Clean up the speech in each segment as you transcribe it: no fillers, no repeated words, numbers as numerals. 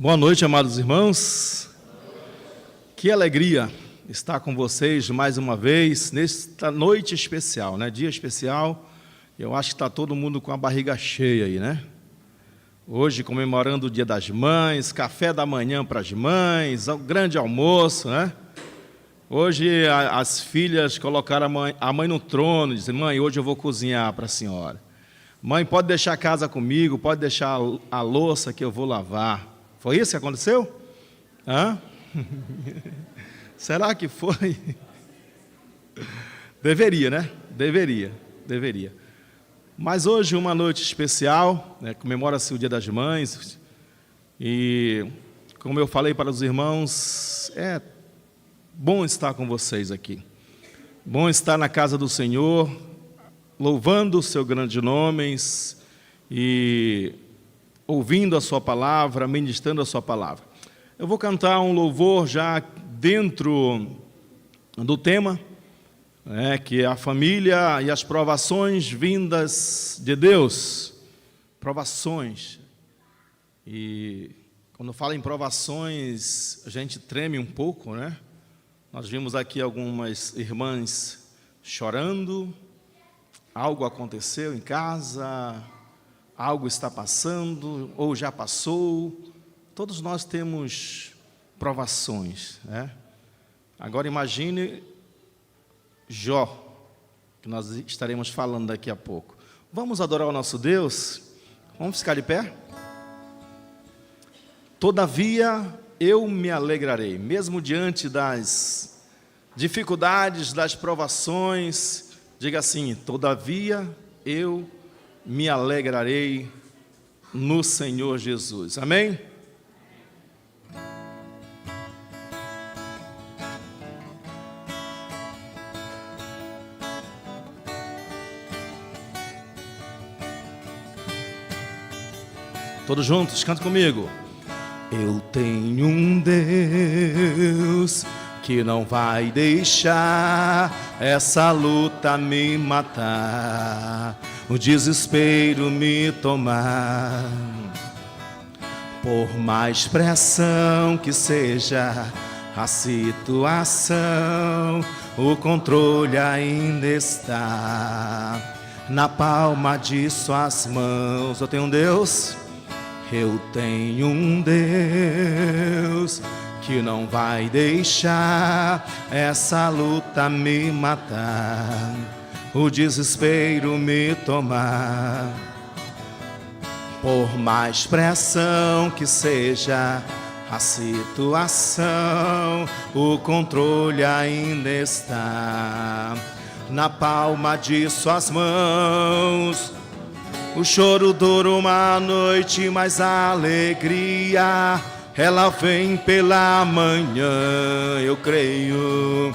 Boa noite, amados irmãos. Que alegria estar com vocês mais uma vez, nesta noite especial, né? Dia especial. Eu acho que está todo mundo com a barriga cheia aí, né? Hoje comemorando o Dia das Mães, café da manhã para as mães, o grande almoço, né? Hoje as filhas colocaram a mãe no trono, dizem: mãe, hoje eu vou cozinhar para a senhora. Mãe, pode deixar a casa comigo, pode deixar a louça que eu vou lavar. Foi isso que aconteceu? Hã? Será que foi? Deveria, né? Deveria. Mas hoje uma noite especial, né? Comemora-se o Dia das Mães. E, como eu falei para os irmãos, é bom estar com vocês aqui. Bom estar na casa do Senhor, louvando o seu grande nome e ouvindo a sua palavra, ministrando a sua palavra. Eu vou cantar um louvor já dentro do tema, que é a família e as provações vindas de Deus. Provações. E quando fala em provações, a gente treme um pouco, né? Nós vimos aqui algumas irmãs chorando, algo aconteceu em casa, algo está passando ou já passou. Todos nós temos provações, né? Agora imagine Jó, que nós estaremos falando daqui a pouco. Vamos adorar o nosso Deus? Vamos ficar de pé? Todavia eu me alegrarei, mesmo diante das dificuldades, das provações. Diga assim: todavia eu me alegrarei no Senhor Jesus. Amém? Todos juntos, canta comigo. Eu tenho um Deus que não vai deixar essa luta me matar, o desespero me tomar. Por mais pressão que seja a situação, o controle ainda está na palma de suas mãos. Eu tenho um Deus, eu tenho um Deus que não vai deixar essa luta me matar, o desespero me tomar. Por mais pressão que seja a situação, o controle ainda está na palma de suas mãos. O choro dura uma noite, mas a alegria ela vem pela manhã. Eu creio.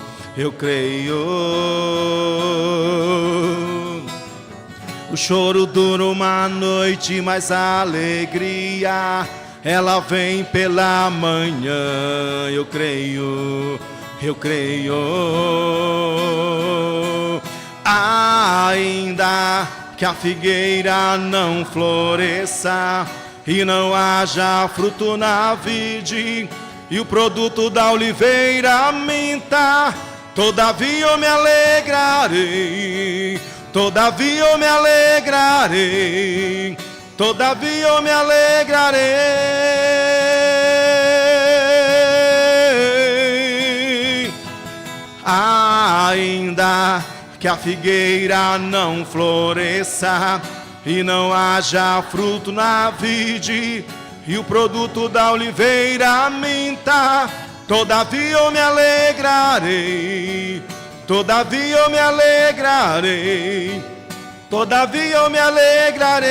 O choro dura uma noite, mas a alegria ela vem pela manhã. Eu creio. Ainda que a figueira não floresça e não haja fruto na vide, e o produto da oliveira minta, todavia eu me alegrarei, todavia eu me alegrarei, todavia eu me alegrarei. Ainda que a figueira não floresça e não haja fruto na vide, e o produto da oliveira minta, todavia eu me alegrarei, todavia eu me alegrarei, todavia eu me alegrarei.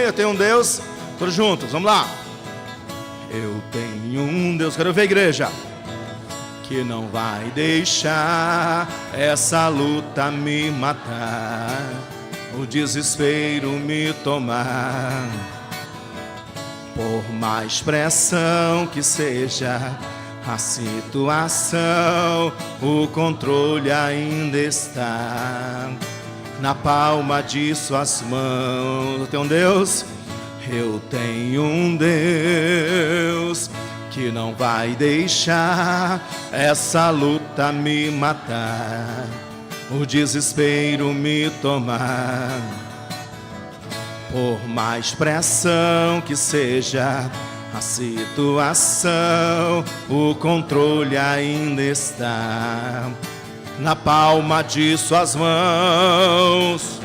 Eu tenho um Deus, todos juntos, vamos lá. Eu tenho um Deus, quero ver a igreja, que não vai deixar essa luta me matar, o desespero me tomar. Por mais pressão que seja a situação, o controle ainda está na palma de suas mãos. Eu tenho um Deus, eu tenho um Deus que não vai deixar essa luta me matar, o desespero me tomar. Por mais pressão que seja a situação, o controle ainda está na palma de suas mãos.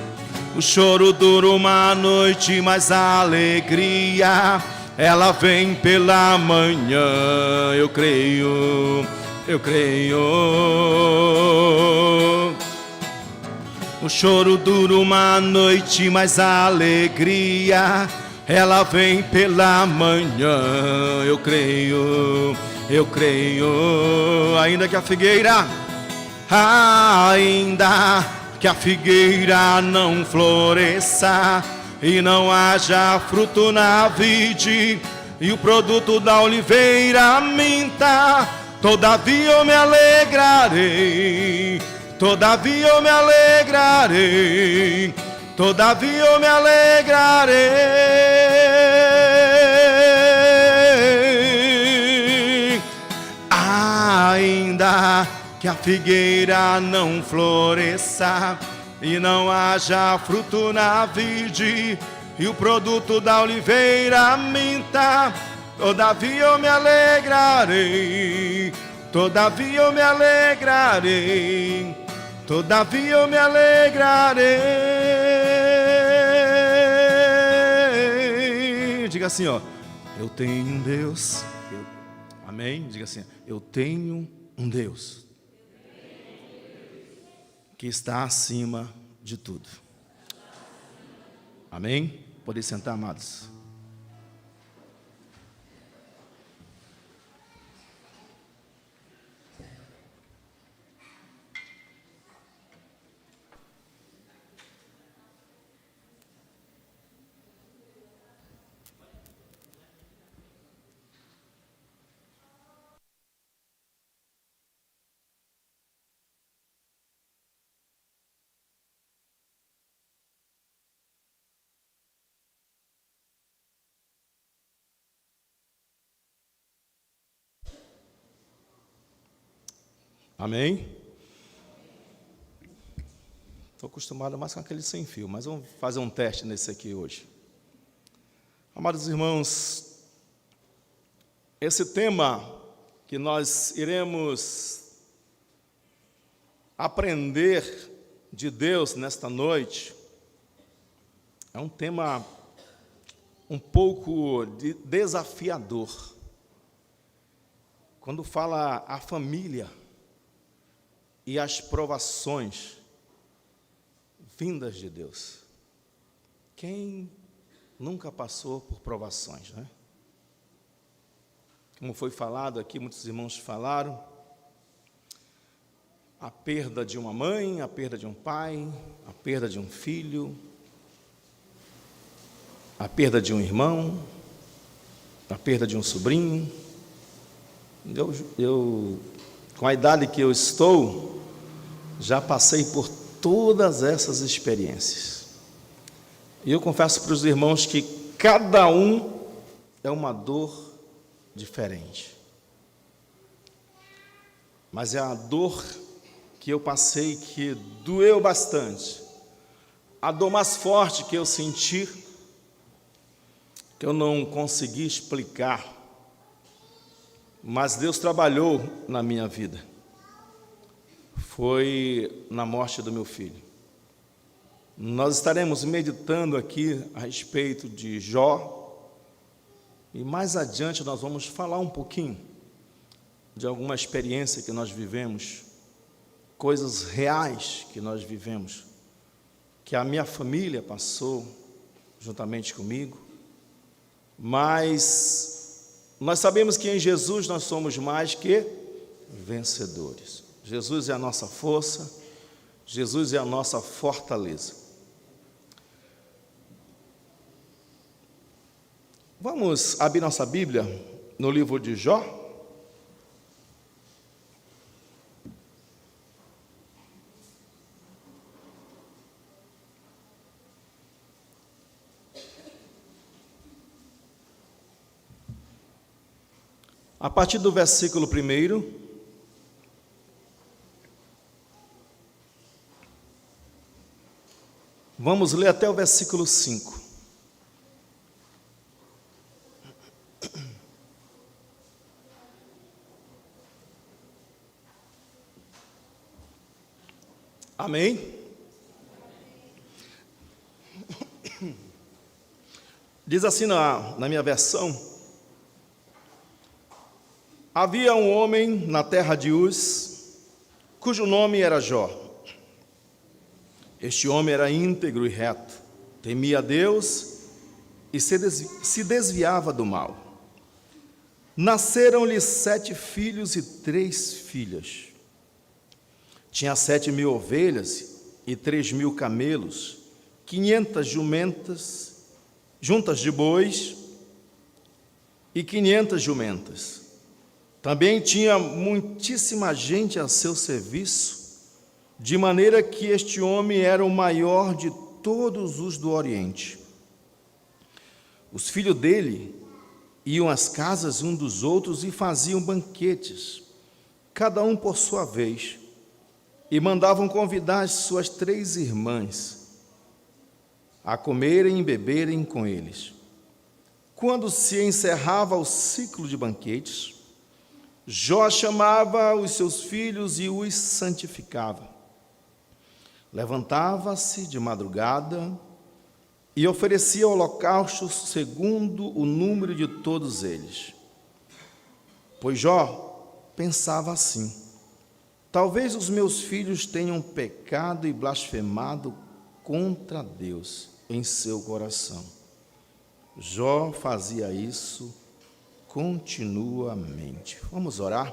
O choro dura uma noite, mas a alegria, ela vem pela manhã. Eu creio, eu creio. O choro dura uma noite, mas a alegria, ela vem pela manhã. Eu creio, eu creio. Ainda que a figueira não floresça e não haja fruto na vide, e o produto da oliveira minta, todavia eu me alegrarei, todavia eu me alegrarei, todavia eu me alegrarei. Ainda que a figueira não floresça e não haja fruto na vide, e o produto da oliveira minta, todavia eu me alegrarei, todavia eu me alegrarei, todavia eu me alegrarei. Diga assim, ó, eu tenho um Deus. Amém? Diga assim, eu tenho um Deus que está acima de tudo. Amém? Podem sentar, amados. Amém? Estou acostumado mais com aquele sem fio, mas vamos fazer um teste nesse aqui hoje. Amados irmãos, esse tema que nós iremos aprender de Deus nesta noite é um tema um pouco desafiador. Quando fala a família e as provações vindas de Deus. Quem nunca passou por provações, né? Como foi falado aqui, muitos irmãos falaram, a perda de uma mãe, a perda de um pai, a perda de um filho, a perda de um irmão, a perda de um sobrinho. Eu com a idade que eu estou, já passei por todas essas experiências. E eu confesso para os irmãos que cada um é uma dor diferente. Mas é a dor que eu passei que doeu bastante. A dor mais forte que eu senti, que eu não consegui explicar, mas Deus trabalhou na minha vida, foi na morte do meu filho. Nós estaremos meditando aqui a respeito de Jó, e mais adiante nós vamos falar um pouquinho de alguma experiência que nós vivemos, coisas reais que nós vivemos, que a minha família passou juntamente comigo, mas nós sabemos que em Jesus nós somos mais que vencedores. Jesus é a nossa força, Jesus é a nossa fortaleza. Vamos abrir nossa Bíblia no livro de Jó. A partir do versículo 1, vamos ler até o versículo 5. Amém? Diz assim na minha versão: havia um homem na terra de Uz, cujo nome era Jó. Este homem era íntegro e reto, temia a Deus e se desviava do mal. Nasceram-lhe 7 filhos e 3 filhas. Tinha 7.000 ovelhas e 3.000 camelos, 500 jumentas, juntas de bois e 500 jumentas. Também tinha muitíssima gente a seu serviço, de maneira que este homem era o maior de todos os do Oriente. Os filhos dele iam às casas um dos outros e faziam banquetes, cada um por sua vez, e mandavam convidar as suas 3 irmãs a comerem e beberem com eles. Quando se encerrava o ciclo de banquetes, Jó chamava os seus filhos e os santificava. Levantava-se de madrugada e oferecia holocaustos segundo o número de todos eles. Pois Jó pensava assim: talvez os meus filhos tenham pecado e blasfemado contra Deus em seu coração. Jó fazia isso continuamente. Vamos orar.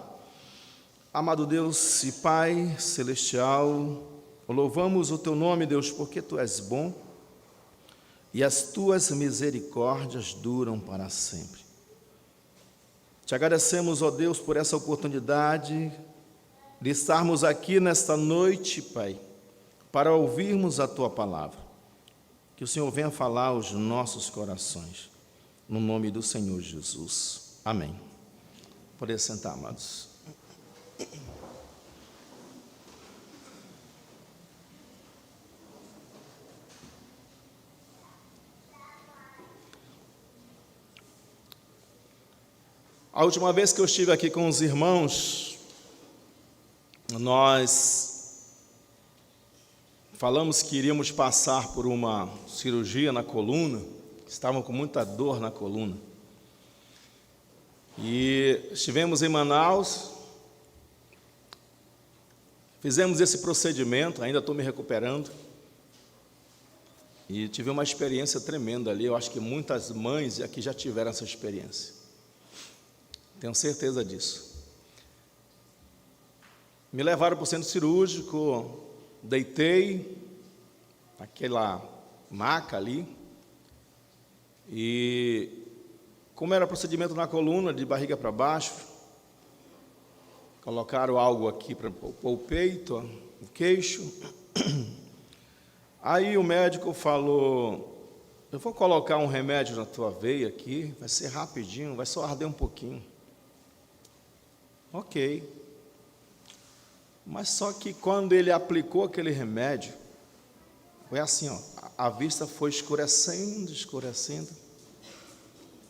Amado Deus e Pai celestial, louvamos o teu nome, Deus, porque tu és bom e as tuas misericórdias duram para sempre. Te agradecemos, ó Deus, por essa oportunidade de estarmos aqui nesta noite, Pai, para ouvirmos a tua palavra. Que o Senhor venha falar aos nossos corações, no nome do Senhor Jesus. Amém. Podem sentar, amados. A última vez que eu estive aqui com os irmãos, nós falamos que iríamos passar por uma cirurgia na coluna, estavam com muita dor na coluna. E estivemos em Manaus, fizemos esse procedimento, ainda estou me recuperando, e tive uma experiência tremenda ali. Eu acho que muitas mães aqui já tiveram essa experiência, tenho certeza disso. Me levaram para o centro cirúrgico, deitei naquela maca ali, e como era procedimento na coluna, de barriga para baixo, colocaram algo aqui para o peito, o queixo. Aí o médico falou: eu vou colocar um remédio na tua veia aqui, vai ser rapidinho, vai só arder um pouquinho. Ok. Mas só que quando ele aplicou aquele remédio, foi assim, ó, a vista foi escurecendo, escurecendo.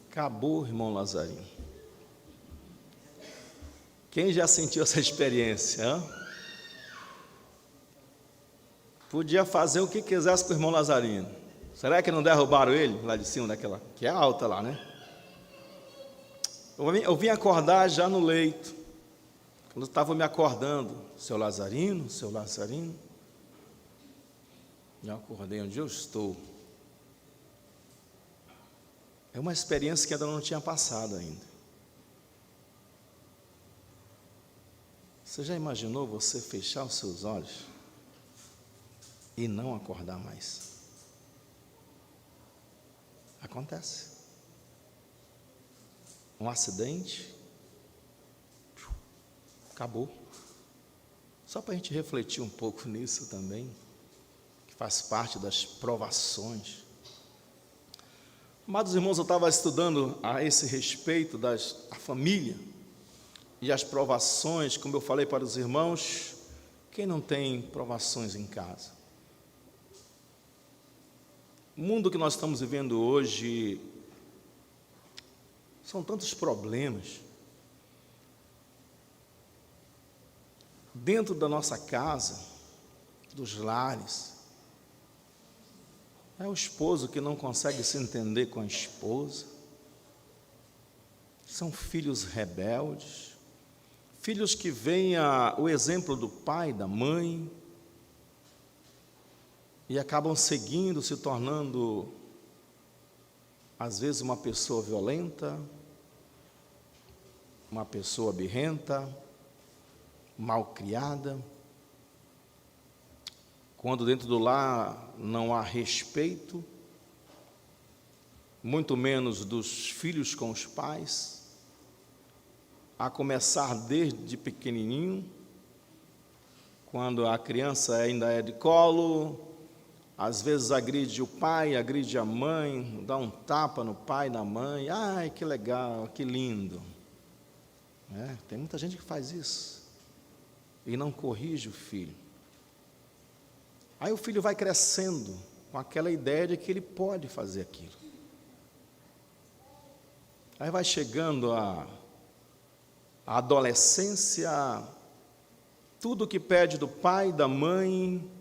Acabou, irmão Lazarino. Quem já sentiu essa experiência? Hein? Podia fazer o que quisesse com o irmão Lazarino. Será que não derrubaram ele lá de cima daquela, que é alta lá, né? Eu vim acordar já no leito. Quando estava me acordando, seu Lazarino, já acordei onde eu estou. É uma experiência que ainda não tinha passado ainda. Você já imaginou você fechar os seus olhos e não acordar mais? Acontece. Um acidente, acabou. Só para a gente refletir um pouco nisso também, que faz parte das provações. Amados irmãos, eu estava estudando a esse respeito da família, e as provações, como eu falei para os irmãos, quem não tem provações em casa? O mundo que nós estamos vivendo hoje são tantos problemas. Dentro da nossa casa, dos lares, é o esposo que não consegue se entender com a esposa, são filhos rebeldes, filhos que veem o exemplo do pai, da mãe, e acabam seguindo, se tornando, às vezes, uma pessoa violenta, uma pessoa birrenta, malcriada. Quando dentro do lar não há respeito, muito menos dos filhos com os pais, a começar desde pequenininho, quando a criança ainda é de colo, às vezes agride o pai, agride a mãe, dá um tapa no pai, na mãe. Ai, que legal, que lindo. Tem muita gente que faz isso e não corrige o filho. Aí o filho vai crescendo com aquela ideia de que ele pode fazer aquilo. Aí vai chegando a adolescência, tudo que pede do pai, da mãe,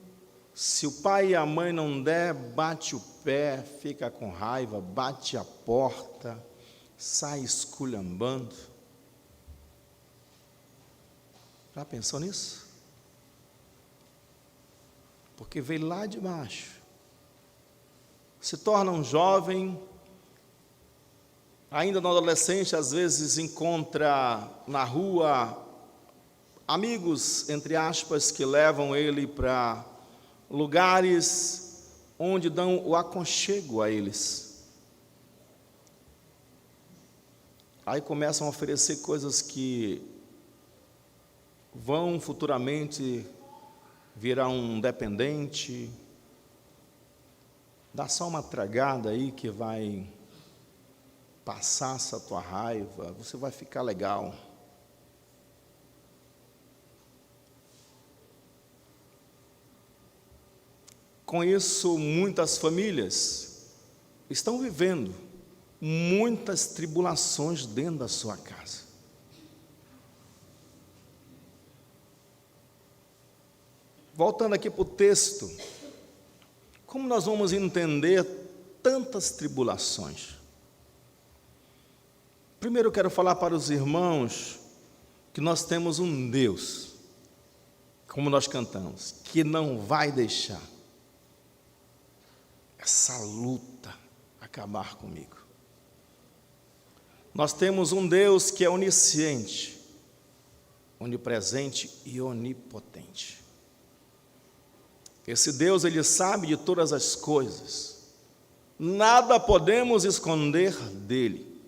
se o pai e a mãe não der, bate o pé, fica com raiva, bate a porta, sai esculhambando. Já pensou nisso? Porque veio lá de baixo, se torna um jovem, ainda no adolescente, às vezes encontra na rua amigos, entre aspas, que levam ele para lugares onde dão o aconchego a eles. Aí começam a oferecer coisas que vão futuramente virar um dependente. Dá só uma tragada aí que vai passar essa tua raiva, você vai ficar legal. Com isso, muitas famílias estão vivendo muitas tribulações dentro da sua casa. Voltando aqui para o texto, como nós vamos entender tantas tribulações? Primeiro eu quero falar para os irmãos que nós temos um Deus, como nós cantamos, que não vai deixar essa luta acabar comigo. Nós temos um Deus que é onisciente, onipresente e onipotente. Esse Deus, Ele sabe de todas as coisas, nada podemos esconder dEle.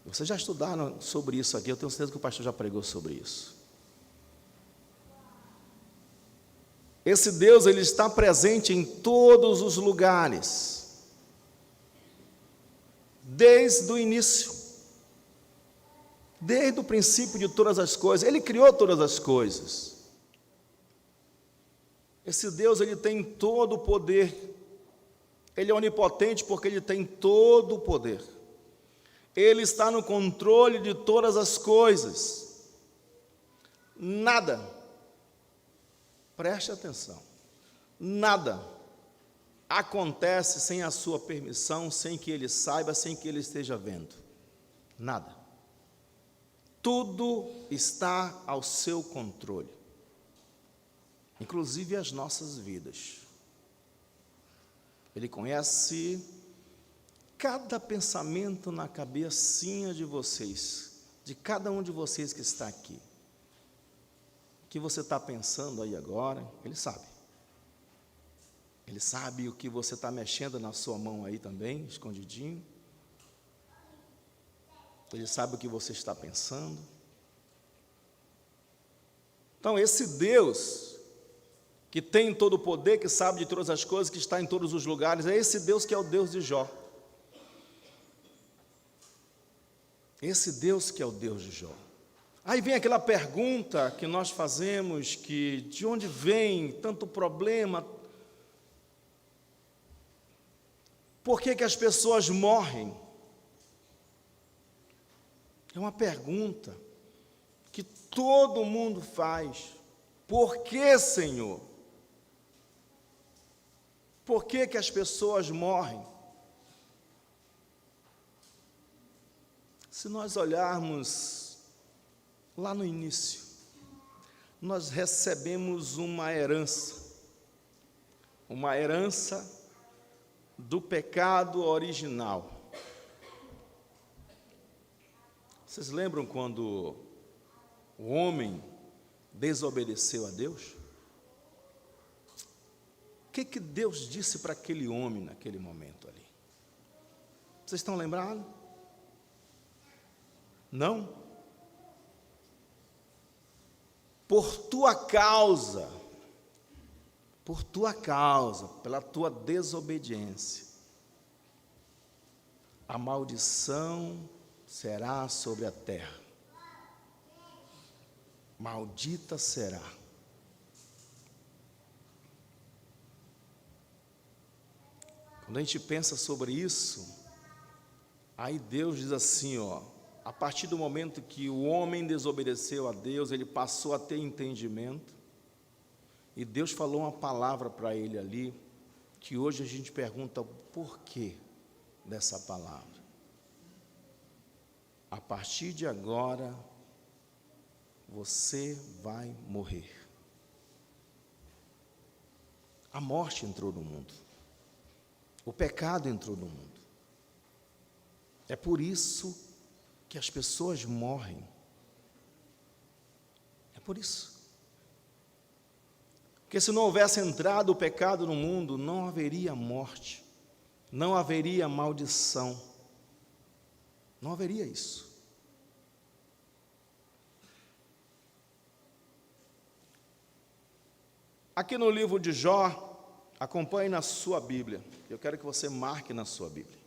Vocês já estudaram sobre isso aqui, eu tenho certeza que o pastor já pregou sobre isso. Esse Deus, Ele está presente em todos os lugares, desde o início, desde o princípio de todas as coisas. Ele criou todas as coisas. Esse Deus, Ele tem todo o poder. Ele é onipotente porque Ele tem todo o poder. Ele está no controle de todas as coisas. Nada, preste atenção, nada acontece sem a sua permissão, sem que Ele saiba, sem que Ele esteja vendo. Nada. Tudo está ao seu controle, inclusive as nossas vidas. Ele conhece cada pensamento na cabecinha de vocês, de cada um de vocês que está aqui. O que você está pensando aí agora, Ele sabe. Ele sabe o que você está mexendo na sua mão aí também, escondidinho. Ele sabe o que você está pensando. Então, esse Deus que tem todo o poder, que sabe de todas as coisas, que está em todos os lugares, é esse Deus que é o Deus de Jó. Esse Deus que é o Deus de Jó. Aí vem aquela pergunta que nós fazemos, que de onde vem tanto problema? Por que as pessoas morrem? É uma pergunta que todo mundo faz. Por que, Senhor? Por que as pessoas morrem? Se nós olharmos lá no início, nós recebemos uma herança do pecado original. Vocês lembram quando o homem desobedeceu a Deus? O que Deus disse para aquele homem naquele momento ali? Vocês estão lembrados? Não? Por tua causa, pela tua desobediência, a maldição será sobre a terra. Maldita será. Quando a gente pensa sobre isso, aí Deus diz assim, a partir do momento que o homem desobedeceu a Deus, ele passou a ter entendimento, e Deus falou uma palavra para ele ali, que hoje a gente pergunta o porquê dessa palavra. A partir de agora, você vai morrer. A morte entrou no mundo. O pecado entrou no mundo. É por isso que as pessoas morrem. É por isso. Porque se não houvesse entrado o pecado no mundo, não haveria morte, não haveria maldição, não haveria isso. Aqui no livro de Jó, acompanhe na sua Bíblia. Eu quero que você marque na sua Bíblia.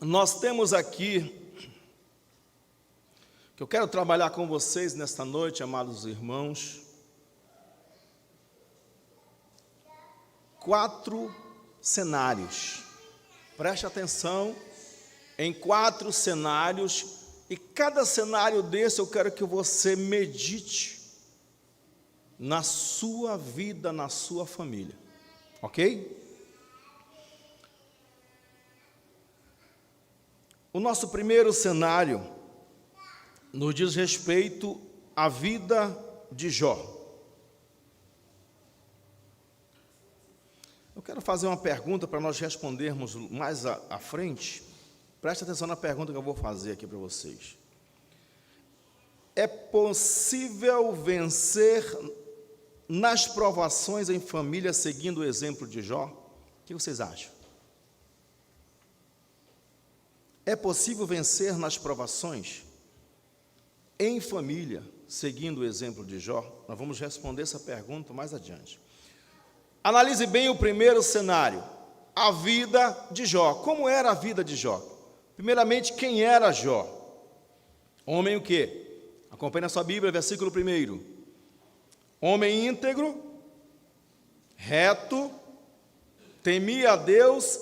Nós temos aqui, que eu quero trabalhar com vocês nesta noite, amados irmãos, 4 cenários. Preste atenção em 4 cenários. E cada cenário desse eu quero que você medite na sua vida, na sua família, ok? O nosso primeiro cenário nos diz respeito à vida de Jó. Eu quero fazer uma pergunta para nós respondermos mais à frente. Preste atenção na pergunta que eu vou fazer aqui para vocês. É possível vencer nas provações em família seguindo o exemplo de Jó? O que vocês acham? É possível vencer nas provações em família seguindo o exemplo de Jó? Nós vamos responder essa pergunta mais adiante. Analise bem o primeiro cenário, a vida de Jó. Como era a vida de Jó? Primeiramente, quem era Jó? Homem o quê? Acompanhe na sua Bíblia, versículo 1. Homem íntegro, reto, temia a Deus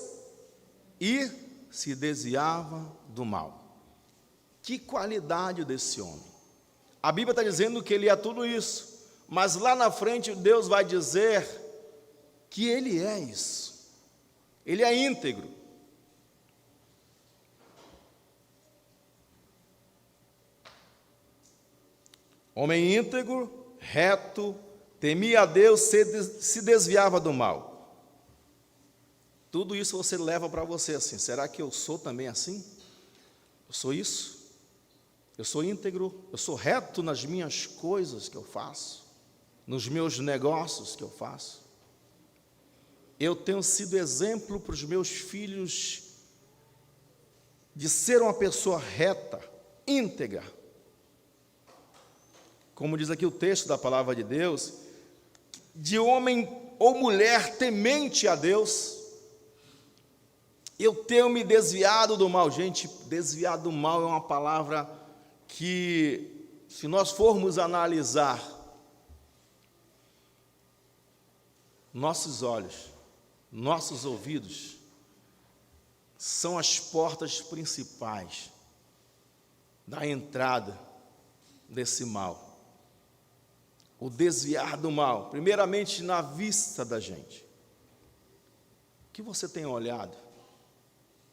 e se desviava do mal. Que qualidade desse homem? A Bíblia está dizendo que ele é tudo isso, mas lá na frente Deus vai dizer que ele é isso. Ele é íntegro. Homem íntegro, reto, temia a Deus, se desviava do mal. Tudo isso você leva para você assim. Será que eu sou também assim? Eu sou isso? Eu sou íntegro? Eu sou reto nas minhas coisas que eu faço? Nos meus negócios que eu faço? Eu tenho sido exemplo para os meus filhos de ser uma pessoa reta, íntegra. Como diz aqui o texto da palavra de Deus, de homem ou mulher temente a Deus. Eu tenho me desviado do mal. Gente, desviar do mal é uma palavra que, se nós formos analisar, nossos olhos, nossos ouvidos, são as portas principais da entrada desse mal. O desviar do mal, primeiramente na vista da gente. O que você tem olhado?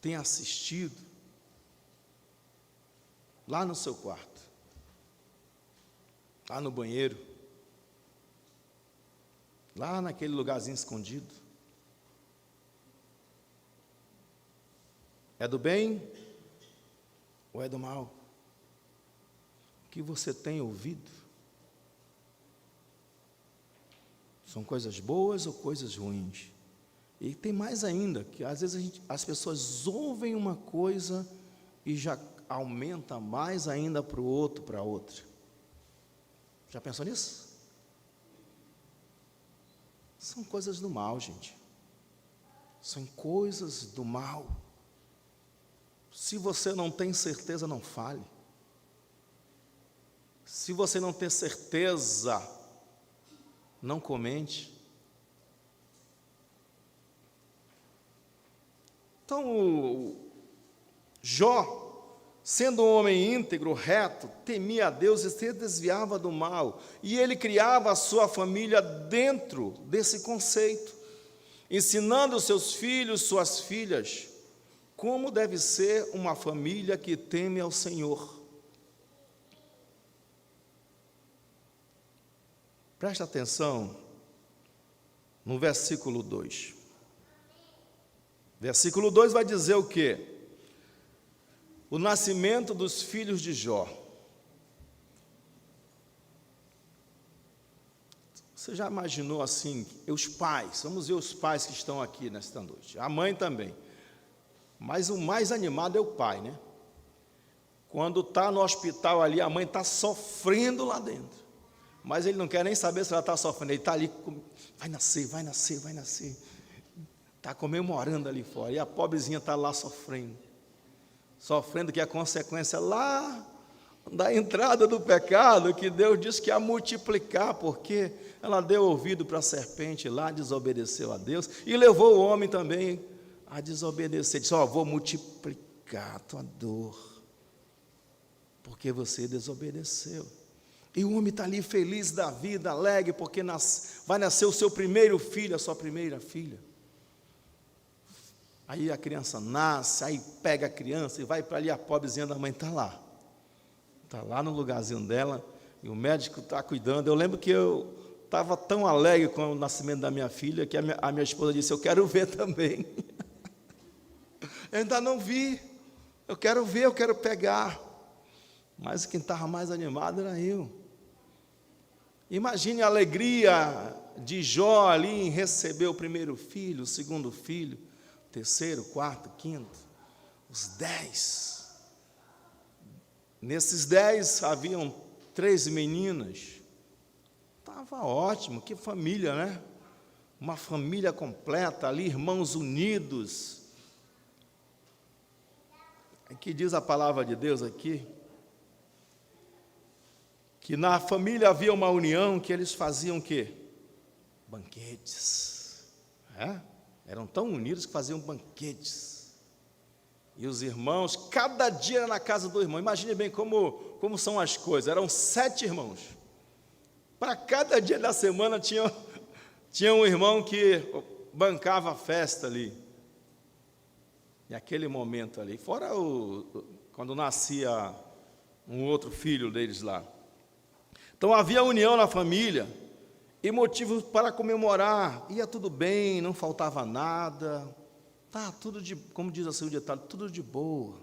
Tem assistido? Lá no seu quarto? Lá no banheiro? Lá naquele lugarzinho escondido? É do bem ou é do mal? O que você tem ouvido? São coisas boas ou coisas ruins? E tem mais ainda, que às vezes as pessoas ouvem uma coisa e já aumenta mais ainda para o outro, para a outra. Já pensou nisso? São coisas do mal, gente. São coisas do mal. Se você não tem certeza, não fale. Se você não tem certeza, não comente. Então, Jó, sendo um homem íntegro, reto, temia a Deus e se desviava do mal. E ele criava a sua família dentro desse conceito, ensinando seus filhos, suas filhas, como deve ser uma família que teme ao Senhor. Presta atenção no versículo 2. Versículo 2 vai dizer o quê? O nascimento dos filhos de Jó. Você já imaginou assim, os pais, vamos ver os pais que estão aqui nesta noite, a mãe também, mas o mais animado é o pai, né? Quando está no hospital ali, a mãe está sofrendo lá dentro, mas ele não quer nem saber se ela está sofrendo, ele está ali, vai nascer, vai nascer, vai nascer, está comemorando ali fora, e a pobrezinha está lá sofrendo, que é a consequência lá da entrada do pecado, que Deus disse que ia multiplicar, porque ela deu ouvido para a serpente lá, desobedeceu a Deus, e levou o homem também a desobedecer, disse, vou multiplicar a tua dor, porque você desobedeceu. E o homem está ali feliz da vida, alegre, porque vai nascer o seu primeiro filho, a sua primeira filha. Aí a criança nasce, aí pega a criança e vai para ali, a pobrezinha da mãe está lá no lugarzinho dela, e o médico está cuidando. Eu lembro que eu estava tão alegre com o nascimento da minha filha, que a minha esposa disse, eu quero ver também. Eu ainda não vi, eu quero ver, eu quero pegar. Mas quem estava mais animado era eu. Imagine a alegria de Jó ali em receber o primeiro filho, o segundo filho, terceiro, quarto, quinto, os 10. Nesses 10 haviam 3 meninas. Estava ótimo, que família, né? Uma família completa ali, irmãos unidos. Aqui diz a palavra de Deus aqui, que na família havia uma união, que eles faziam o quê? Banquetes. Eram tão unidos que faziam banquetes. E os irmãos, cada dia era na casa do irmão. Imagine bem como são as coisas. Eram 7 irmãos. Para cada dia da semana tinha um irmão que bancava a festa ali. E aquele momento ali. Fora quando nascia um outro filho deles lá. Então havia união na família. E motivos para comemorar. Ia tudo bem, não faltava nada. Tá, tudo de, como diz assim o ditado, tudo de boa.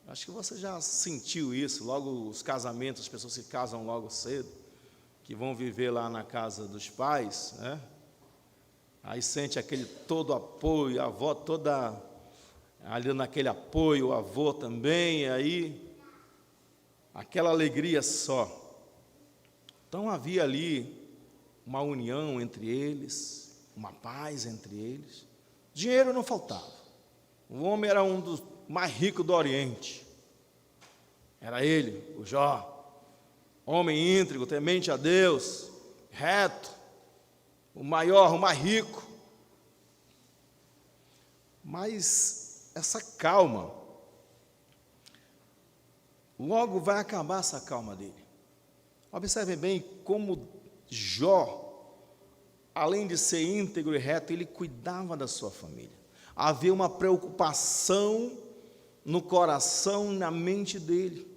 Acho que você já sentiu isso, logo os casamentos, as pessoas que casam logo cedo, que vão viver lá na casa dos pais, né? Aí sente aquele todo apoio, a avó toda ali naquele apoio, o avô também, e aí aquela alegria só. Então havia ali uma união entre eles, uma paz entre eles. Dinheiro não faltava. O homem era um dos mais ricos do Oriente. Era ele, o Jó, homem íntegro, temente a Deus, reto, o maior, o mais rico. Mas essa calma, logo vai acabar essa calma dele. Observem bem como Jó, além de ser íntegro e reto, ele cuidava da sua família. Havia uma preocupação no coração, na mente dele.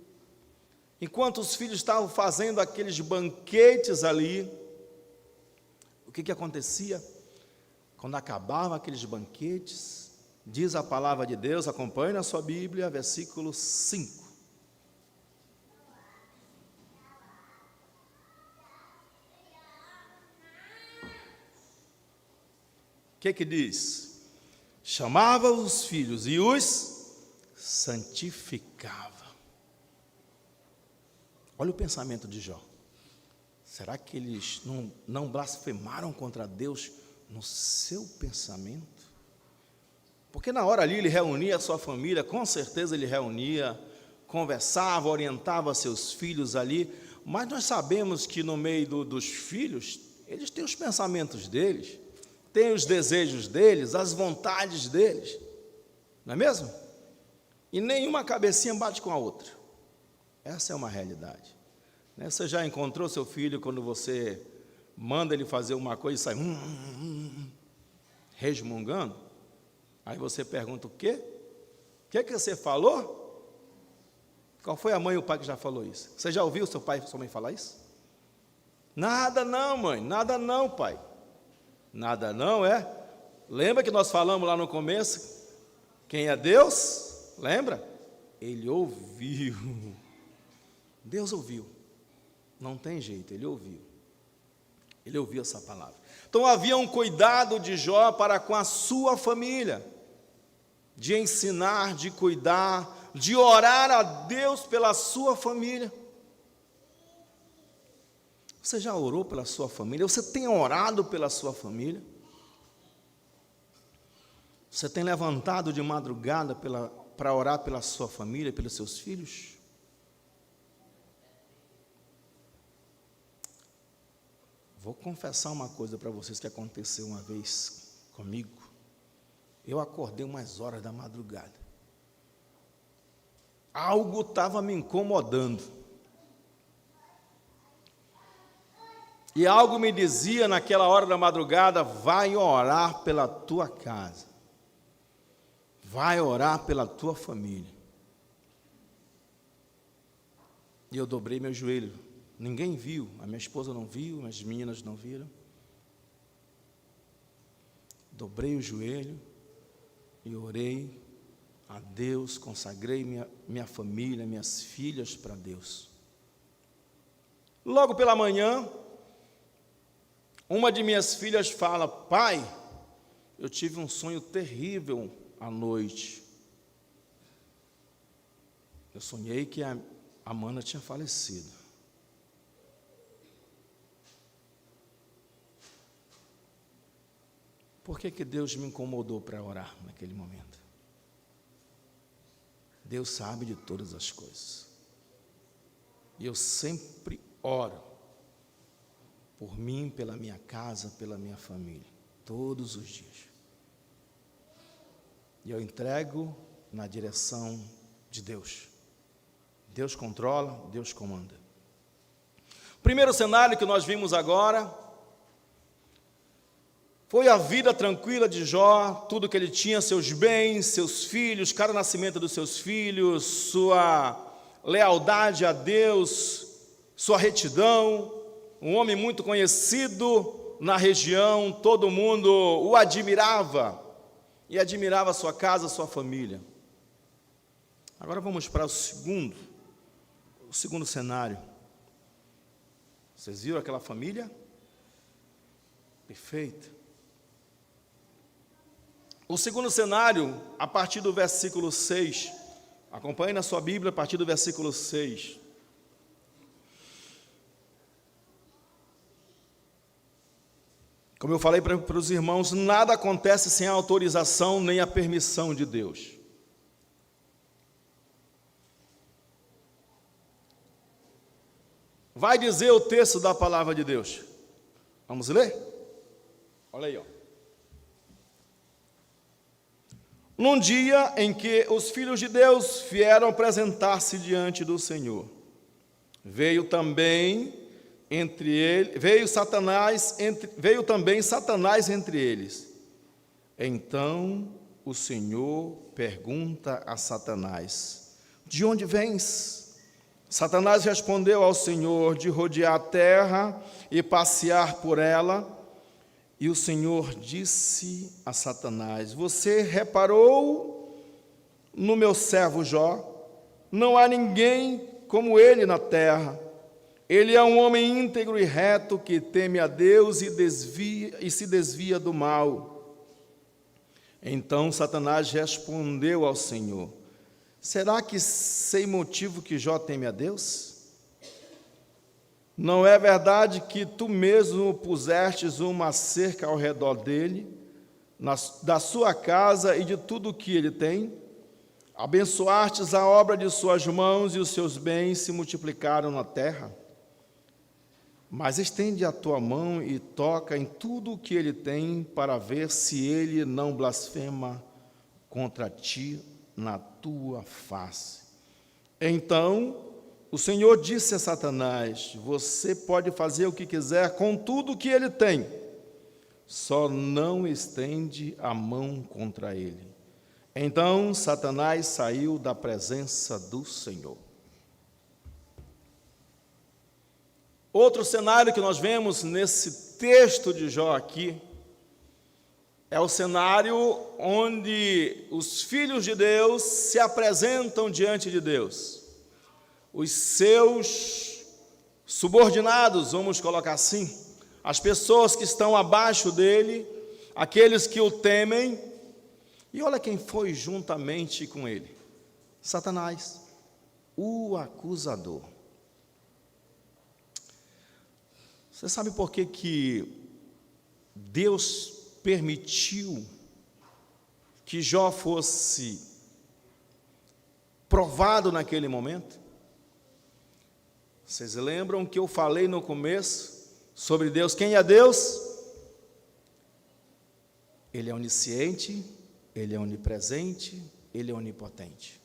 Enquanto os filhos estavam fazendo aqueles banquetes ali, o que acontecia? Quando acabavam aqueles banquetes, diz a palavra de Deus, acompanhe na sua Bíblia, versículo 5. O que diz? Chamava os filhos e os santificava. Olha o pensamento de Jó. Será que eles não blasfemaram contra Deus no seu pensamento? Porque na hora ali ele reunia a sua família, com certeza ele reunia, conversava, orientava seus filhos ali, mas nós sabemos que no meio dos filhos, eles têm os pensamentos deles, têm os desejos deles, as vontades deles, não é mesmo? E nenhuma cabecinha bate com a outra. Essa é uma realidade. Você já encontrou seu filho quando você manda ele fazer uma coisa e sai resmungando? Aí você pergunta o quê? O que você falou? Qual foi a mãe e o pai que já falou isso? Você já ouviu seu pai e sua mãe falar isso? Nada não, mãe, nada não, pai. Nada não, é? Lembra que nós falamos lá no começo? Quem é Deus? Lembra? Ele ouviu. Deus ouviu. Não tem jeito, ele ouviu. Ele ouviu essa palavra. Então havia um cuidado de Jó para com a sua família, de ensinar, de cuidar, de orar a Deus pela sua família. Você já orou pela sua família? Você tem orado pela sua família? Você tem levantado de madrugada para orar pela sua família, pelos seus filhos? Vou confessar uma coisa para vocês que aconteceu uma vez comigo. Eu acordei umas horas da madrugada. Algo estava me incomodando. E algo me dizia naquela hora da madrugada: vai orar pela tua casa. Vai orar pela tua família. E eu dobrei meu joelho. Ninguém viu, a minha esposa não viu, as meninas não viram. Dobrei o joelho e orei a Deus, consagrei minha família, minhas filhas para Deus. Logo pela manhã, uma de minhas filhas fala: pai, eu tive um sonho terrível à noite. Eu sonhei que a Amanda tinha falecido. Por que Deus me incomodou para orar naquele momento? Deus sabe de todas as coisas. E eu sempre oro por mim, pela minha casa, pela minha família, todos os dias. E eu entrego na direção de Deus. Deus controla, Deus comanda. O primeiro cenário que nós vimos agora foi a vida tranquila de Jó, tudo que ele tinha, seus bens, seus filhos, cada nascimento dos seus filhos, sua lealdade a Deus, sua retidão. Um homem muito conhecido na região, todo mundo o admirava, e admirava a sua casa, a sua família. Agora vamos para o segundo cenário. Vocês viram aquela família? Perfeita. O segundo cenário, a partir do versículo 6, acompanhe na sua Bíblia, a partir do versículo 6. Como eu falei para os irmãos, nada acontece sem a autorização nem a permissão de Deus. Vai dizer o texto da palavra de Deus. Vamos ler? Olha aí, ó. Num dia em que os filhos de Deus vieram apresentar-se diante do Senhor, veio também Satanás entre eles. Então o Senhor pergunta a Satanás: de onde vens? Satanás respondeu ao Senhor: de rodear a terra e passear por ela. E o Senhor disse a Satanás: você reparou no meu servo Jó? Não há ninguém como ele na terra. Ele é um homem íntegro e reto que teme a Deus e se desvia do mal. Então Satanás respondeu ao Senhor: será que sei motivo que Jó teme a Deus? Não é verdade que tu mesmo pusestes uma cerca ao redor dele, da sua casa e de tudo o que ele tem? Abençoastes a obra de suas mãos e os seus bens se multiplicaram na terra? Mas estende a tua mão e toca em tudo o que ele tem, para ver se ele não blasfema contra ti na tua face. Então o Senhor disse a Satanás: você pode fazer o que quiser com tudo o que ele tem, só não estende a mão contra ele. Então Satanás saiu da presença do Senhor. Outro cenário que nós vemos nesse texto de Jó aqui é o cenário onde os filhos de Deus se apresentam diante de Deus. Os seus subordinados, vamos colocar assim, as pessoas que estão abaixo dele, aqueles que o temem. E olha quem foi juntamente com ele: Satanás, o acusador. Você sabe por que Deus permitiu que Jó fosse provado naquele momento? Vocês lembram que eu falei no começo sobre Deus? Quem é Deus? Ele é onisciente, Ele é onipresente, Ele é onipotente.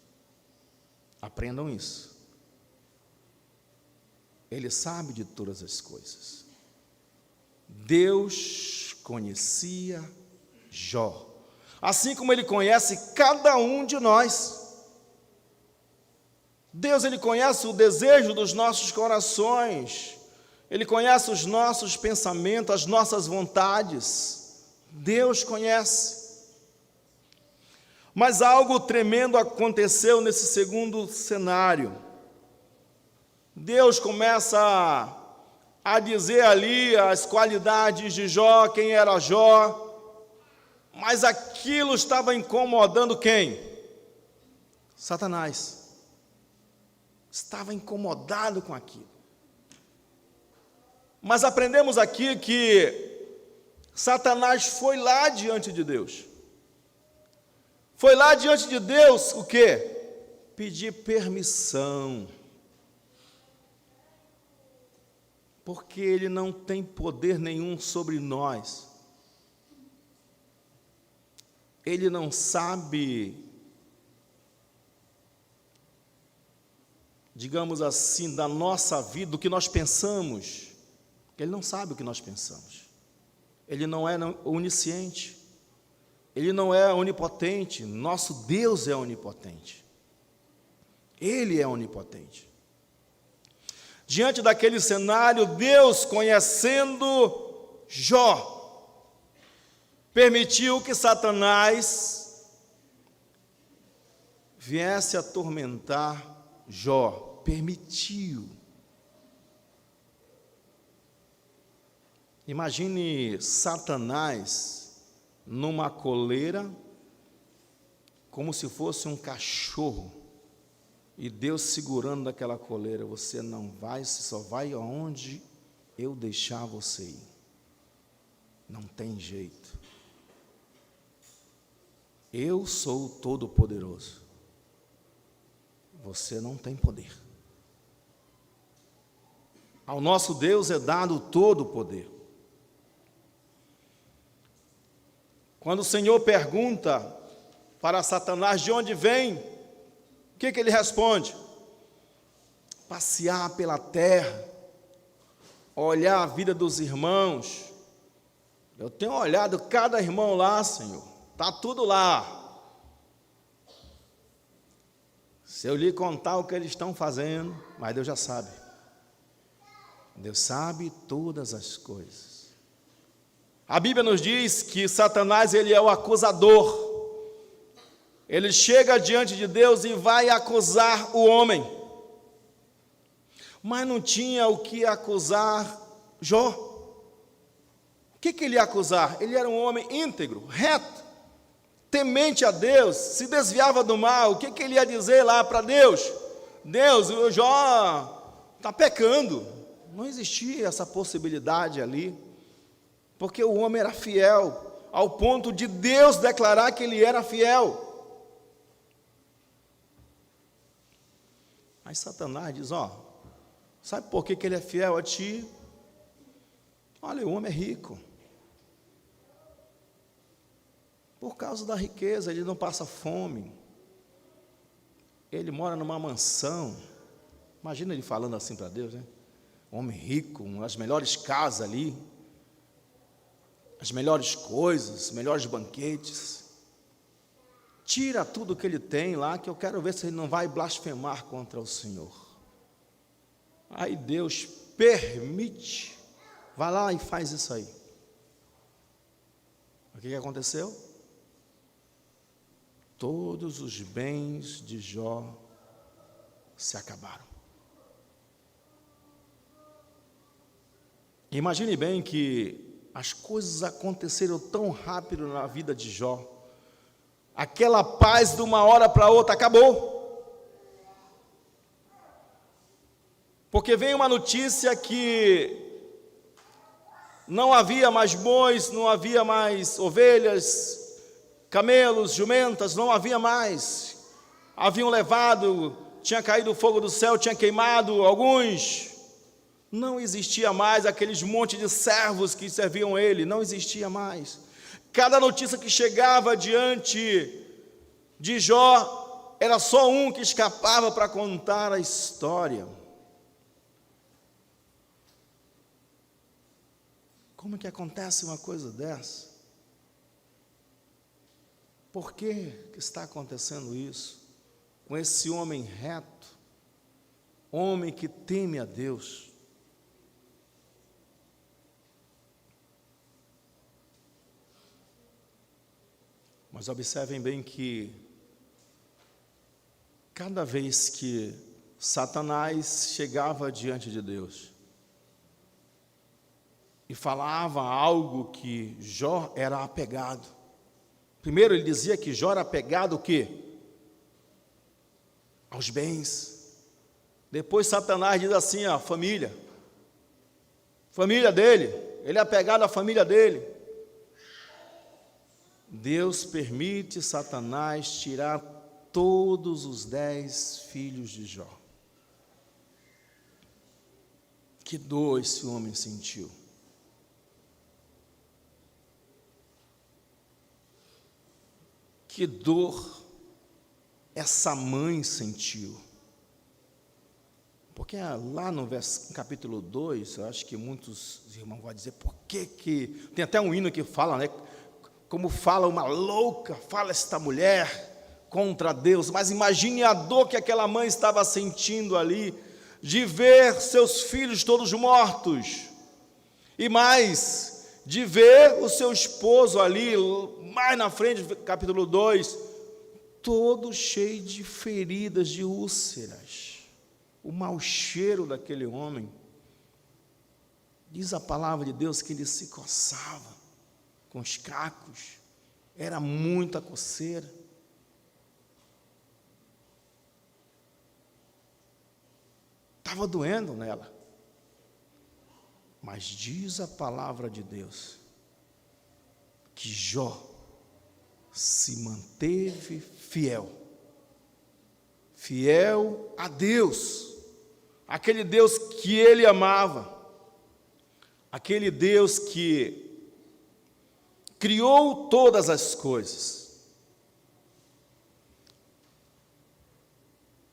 Aprendam isso. Ele sabe de todas as coisas. Deus conhecia Jó, assim como Ele conhece cada um de nós. Deus, Ele conhece o desejo dos nossos corações, Ele conhece os nossos pensamentos, as nossas vontades. Deus conhece. Mas algo tremendo aconteceu nesse segundo cenário. Deus começa a dizer ali as qualidades de Jó, quem era Jó, mas aquilo estava incomodando quem? Satanás. Estava incomodado com aquilo. Mas aprendemos aqui que Satanás foi lá diante de Deus. Foi lá diante de Deus o quê? Pedir permissão. Porque ele não tem poder nenhum sobre nós. Ele não sabe, digamos assim, da nossa vida, do que nós pensamos. Ele não sabe o que nós pensamos. Ele não é onisciente. Ele não é onipotente. Nosso Deus é onipotente. Ele é onipotente. Diante daquele cenário, Deus, conhecendo Jó, permitiu que Satanás viesse atormentar Jó. Permitiu. Imagine Satanás numa coleira, como se fosse um cachorro, e Deus segurando aquela coleira. Você não vai, você só vai aonde eu deixar você ir. Não tem jeito. Eu sou o Todo-Poderoso. Você não tem poder. Ao nosso Deus é dado todo o poder. Quando o Senhor pergunta para Satanás de onde vem, o que ele responde? Passear pela terra, olhar a vida dos irmãos. Eu tenho olhado cada irmão lá, Senhor, está tudo lá. Se eu lhe contar o que eles estão fazendo, mas Deus já sabe. Deus sabe todas as coisas. A Bíblia nos diz que Satanás, ele é o acusador. Ele chega diante de Deus e vai acusar o homem. Mas não tinha o que acusar Jó. O que ele ia acusar? Ele era um homem íntegro, reto, temente a Deus, se desviava do mal. O que ele ia dizer lá para Deus? Deus, o Jó está pecando. Não existia essa possibilidade ali, porque o homem era fiel, ao ponto de Deus declarar que ele era fiel. Aí Satanás diz, sabe por que ele é fiel a ti? Olha, o homem é rico. Por causa da riqueza, ele não passa fome. Ele mora numa mansão. Imagina ele falando assim para Deus, né? Homem rico, as melhores casas ali, as melhores coisas, os melhores banquetes. Tira tudo que ele tem lá, que eu quero ver se ele não vai blasfemar contra o Senhor. Aí Deus permite, vai lá e faz isso aí. O que aconteceu? Todos os bens de Jó se acabaram. Imagine bem que as coisas aconteceram tão rápido na vida de Jó. Aquela paz de uma hora para outra acabou. Porque veio uma notícia que não havia mais bois, não havia mais ovelhas, camelos, jumentas, não havia mais. Haviam levado, tinha caído fogo do céu, tinha queimado alguns. Não existia mais aqueles montes de servos que serviam ele, não existia mais. Cada notícia que chegava diante de Jó, era só um que escapava para contar a história. Como que acontece uma coisa dessa? Por que está acontecendo isso? Com esse homem reto, homem que teme a Deus. Mas observem bem que cada vez que Satanás chegava diante de Deus e falava algo que Jó era apegado. Primeiro ele dizia que Jó era apegado o quê? Aos bens. Depois Satanás diz assim, família dele, ele é apegado à família dele. Deus permite Satanás tirar todos os 10 filhos de Jó. Que dor esse homem sentiu. Que dor essa mãe sentiu. Porque lá no capítulo 2, eu acho que muitos irmãos vão dizer, por que tem até um hino que fala, né? Como fala uma louca, fala esta mulher contra Deus. Mas imagine a dor que aquela mãe estava sentindo ali, de ver seus filhos todos mortos, e mais, de ver o seu esposo ali, mais na frente, capítulo 2, todo cheio de feridas, de úlceras, o mau cheiro daquele homem. Diz a palavra de Deus que ele se coçava com os cacos, era muita coceira. Estava doendo nela. Mas diz a palavra de Deus que Jó se manteve fiel a Deus, aquele Deus que ele amava, aquele Deus que criou todas as coisas.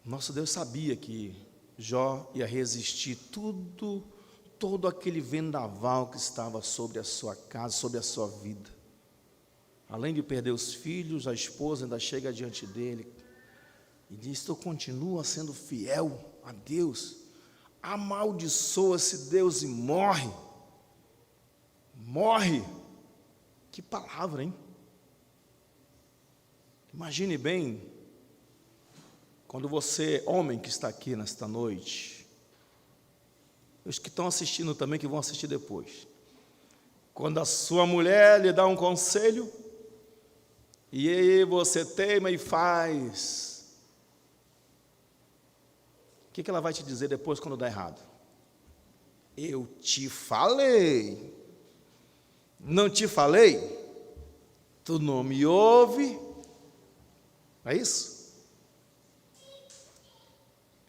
Nosso Deus sabia que Jó ia resistir todo aquele vendaval que estava sobre a sua casa, sobre a sua vida. Além de perder os filhos, a esposa ainda chega diante dele e diz: tu continua sendo fiel a Deus, amaldiçoa esse Deus e morre. Que palavra, hein? Imagine bem, quando você, homem que está aqui nesta noite, os que estão assistindo também, que vão assistir depois, quando a sua mulher lhe dá um conselho, e aí você teima e faz, o que ela vai te dizer depois quando dá errado? Eu te falei, não te falei? Tu não me ouve? É isso?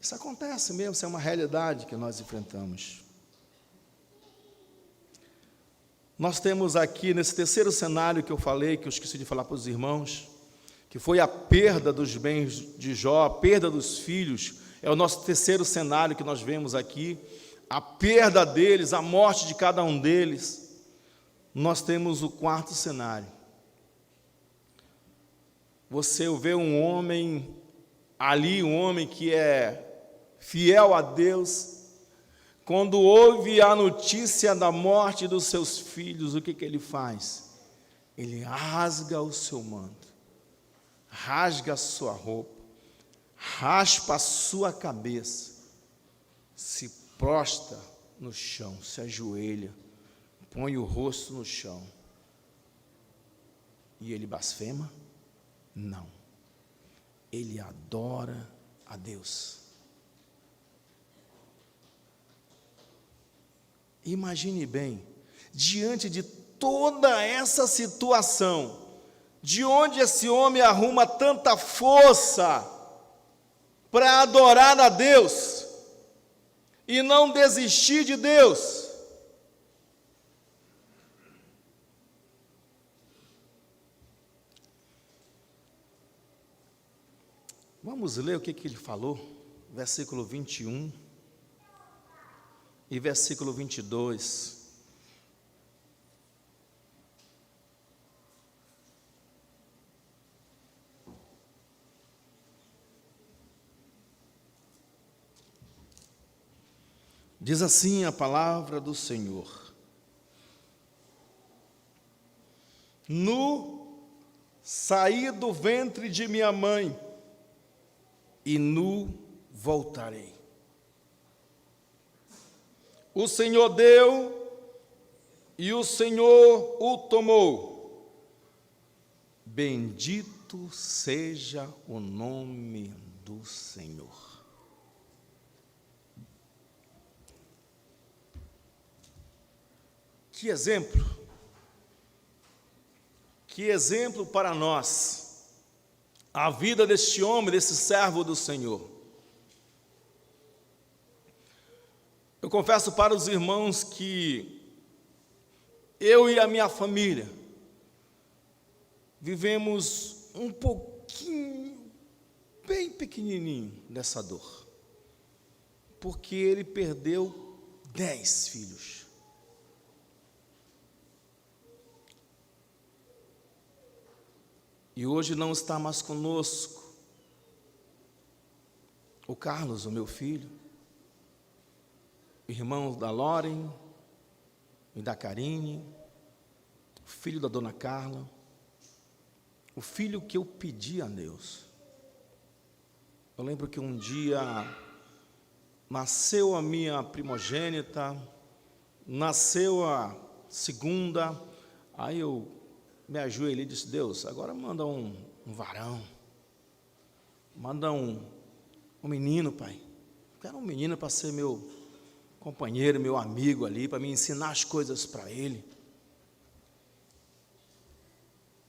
Isso acontece mesmo, isso é uma realidade que nós enfrentamos. Nós temos aqui, nesse terceiro cenário que eu falei, que eu esqueci de falar para os irmãos, que foi a perda dos bens de Jó, a perda dos filhos, é o nosso terceiro cenário que nós vemos aqui, a perda deles, a morte de cada um deles. Nós temos o quarto cenário. Você vê um homem ali, um homem que é fiel a Deus, quando ouve a notícia da morte dos seus filhos, o que ele faz? Ele rasga o seu manto, rasga a sua roupa, raspa a sua cabeça, se prostra no chão, se ajoelha, põe o rosto no chão. E ele blasfema? Não. Ele adora a Deus. Imagine bem, diante de toda essa situação, de onde esse homem arruma tanta força para adorar a Deus e não desistir de Deus? Vamos ler o que ele falou, versículo 21 e versículo 22. Diz assim a palavra do Senhor: nu saí do ventre de minha mãe, e nu voltarei. O Senhor deu, e o Senhor o tomou. Bendito seja o nome do Senhor. Que exemplo para nós, a vida deste homem, desse servo do Senhor. Eu confesso para os irmãos que eu e a minha família vivemos um pouquinho, bem pequenininho dessa dor, porque ele perdeu 10 filhos. E hoje não está mais conosco o Carlos, o meu filho, irmão da Loren e da Karine, o filho da dona Carla, o filho que eu pedi a Deus. Eu lembro que um dia nasceu a minha primogênita, nasceu a segunda, aí eu me ajoelhei e disse: Deus, agora manda um varão, manda um menino, Pai. Eu quero um menino para ser meu companheiro, meu amigo ali, para me ensinar as coisas para ele.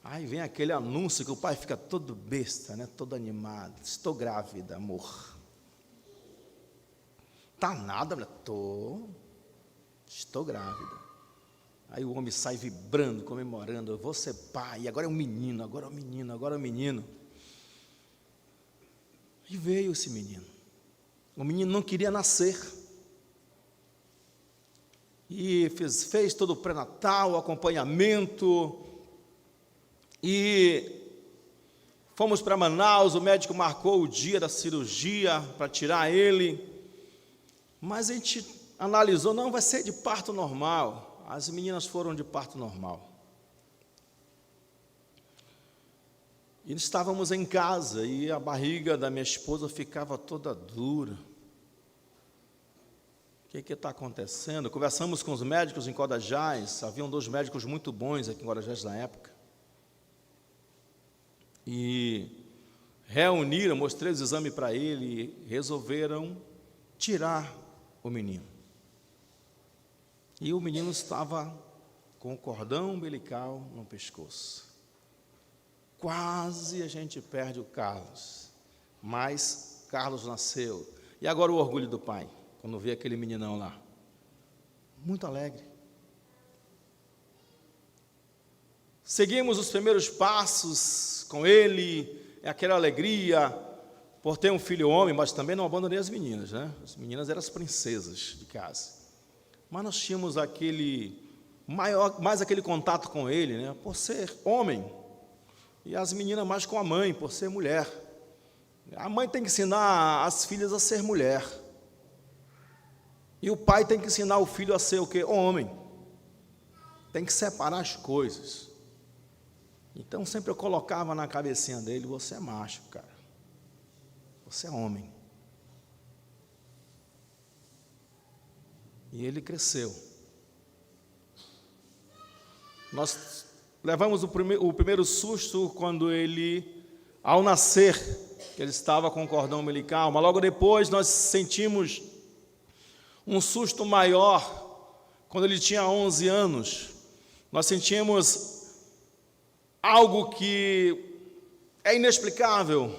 Aí vem aquele anúncio que o pai fica todo besta, né? Todo animado. Estou grávida, amor. Tá nada, mulher? Estou grávida. Aí o homem sai vibrando, comemorando. Eu vou ser pai, agora é um menino, agora é um menino, agora é um menino. E veio esse menino. O menino não queria nascer. E fez todo o pré-natal, o acompanhamento. E fomos para Manaus, o médico marcou o dia da cirurgia para tirar ele. Mas a gente analisou, não, vai ser de parto normal. As meninas foram de parto normal. E estávamos em casa e a barriga da minha esposa ficava toda dura. O que está acontecendo? Conversamos com os médicos em Codajás, haviam 2 médicos muito bons aqui em Codajás na época. E reuniram, mostrei os exames para ele e resolveram tirar o menino. E o menino estava com o cordão umbilical no pescoço. Quase a gente perde o Carlos, mas Carlos nasceu. E agora o orgulho do pai, quando vê aquele meninão lá. Muito alegre. Seguimos os primeiros passos com ele, aquela alegria por ter um filho homem, mas também não abandonei as meninas, né? As meninas eram as princesas de casa. Mas nós tínhamos mais aquele contato com ele, né? Por ser homem. E as meninas mais com a mãe, por ser mulher. A mãe tem que ensinar as filhas a ser mulher. E o pai tem que ensinar o filho a ser o quê? Homem. Tem que separar as coisas. Então sempre eu colocava na cabecinha dele, você é macho, cara. Você é homem. E ele cresceu. Nós levamos o primeiro susto quando ele, ao nascer, que ele estava com o cordão umbilical, mas logo depois nós sentimos um susto maior, quando ele tinha 11 anos. Nós sentimos algo que é inexplicável,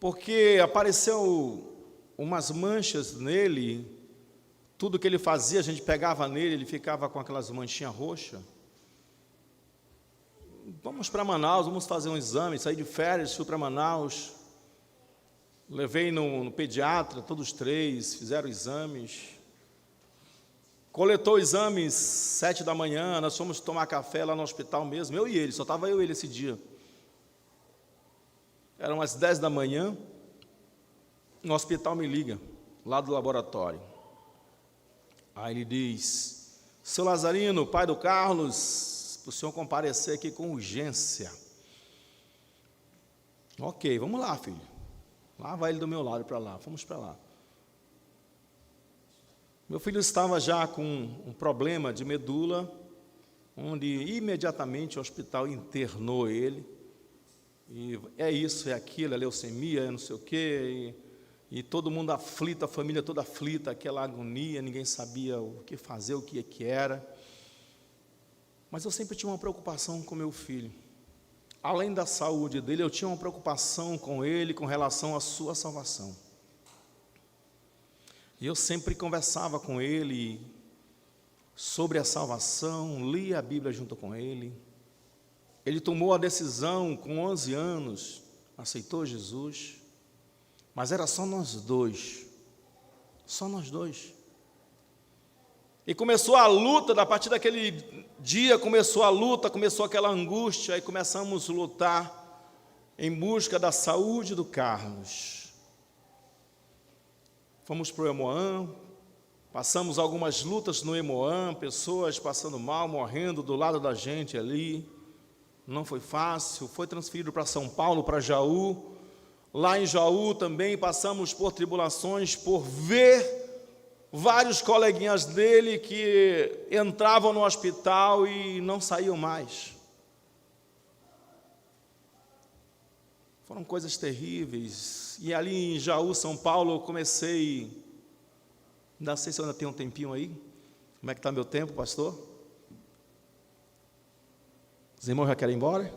porque apareceu umas manchas nele, tudo que ele fazia, a gente pegava nele, ele ficava com aquelas manchinhas roxas. Vamos para Manaus, vamos fazer um exame, saí de férias, fui para Manaus, levei no pediatra, todos 3, fizeram exames, coletou exames 7 da manhã, nós fomos tomar café lá no hospital mesmo, eu e ele, só estava eu e ele esse dia. Eram umas 10 da manhã, no hospital me liga, lá do laboratório. Aí ele diz, seu Lazarino, pai do Carlos, para o senhor comparecer aqui com urgência. Ok, vamos lá, filho. Lá vai ele do meu lado para lá, fomos para lá. Meu filho estava já com um problema de medula, onde imediatamente o hospital internou ele. E é isso, é aquilo, é leucemia, é não sei o quê. E todo mundo aflito, a família toda aflita, aquela agonia, ninguém sabia o que fazer, o que era. Mas eu sempre tinha uma preocupação com meu filho. Além da saúde dele, eu tinha uma preocupação com ele com relação à sua salvação. E eu sempre conversava com ele sobre a salvação, lia a Bíblia junto com ele. Ele tomou a decisão com 11 anos, aceitou Jesus, mas era só nós dois. E começou a luta, a partir daquele dia começou a luta, começou aquela angústia, e começamos a lutar em busca da saúde do Carlos. Fomos para o Hemoam, passamos algumas lutas no Hemoam, pessoas passando mal, morrendo do lado da gente ali. Não foi fácil, foi transferido para São Paulo, para Jaú. Lá em Jaú também passamos por tribulações, por ver vários coleguinhas dele que entravam no hospital e não saíam mais. Foram coisas terríveis. E ali em Jaú, São Paulo, eu comecei... Não sei se eu ainda tenho um tempinho aí. Como é que está meu tempo, pastor? Os irmãos já querem ir embora?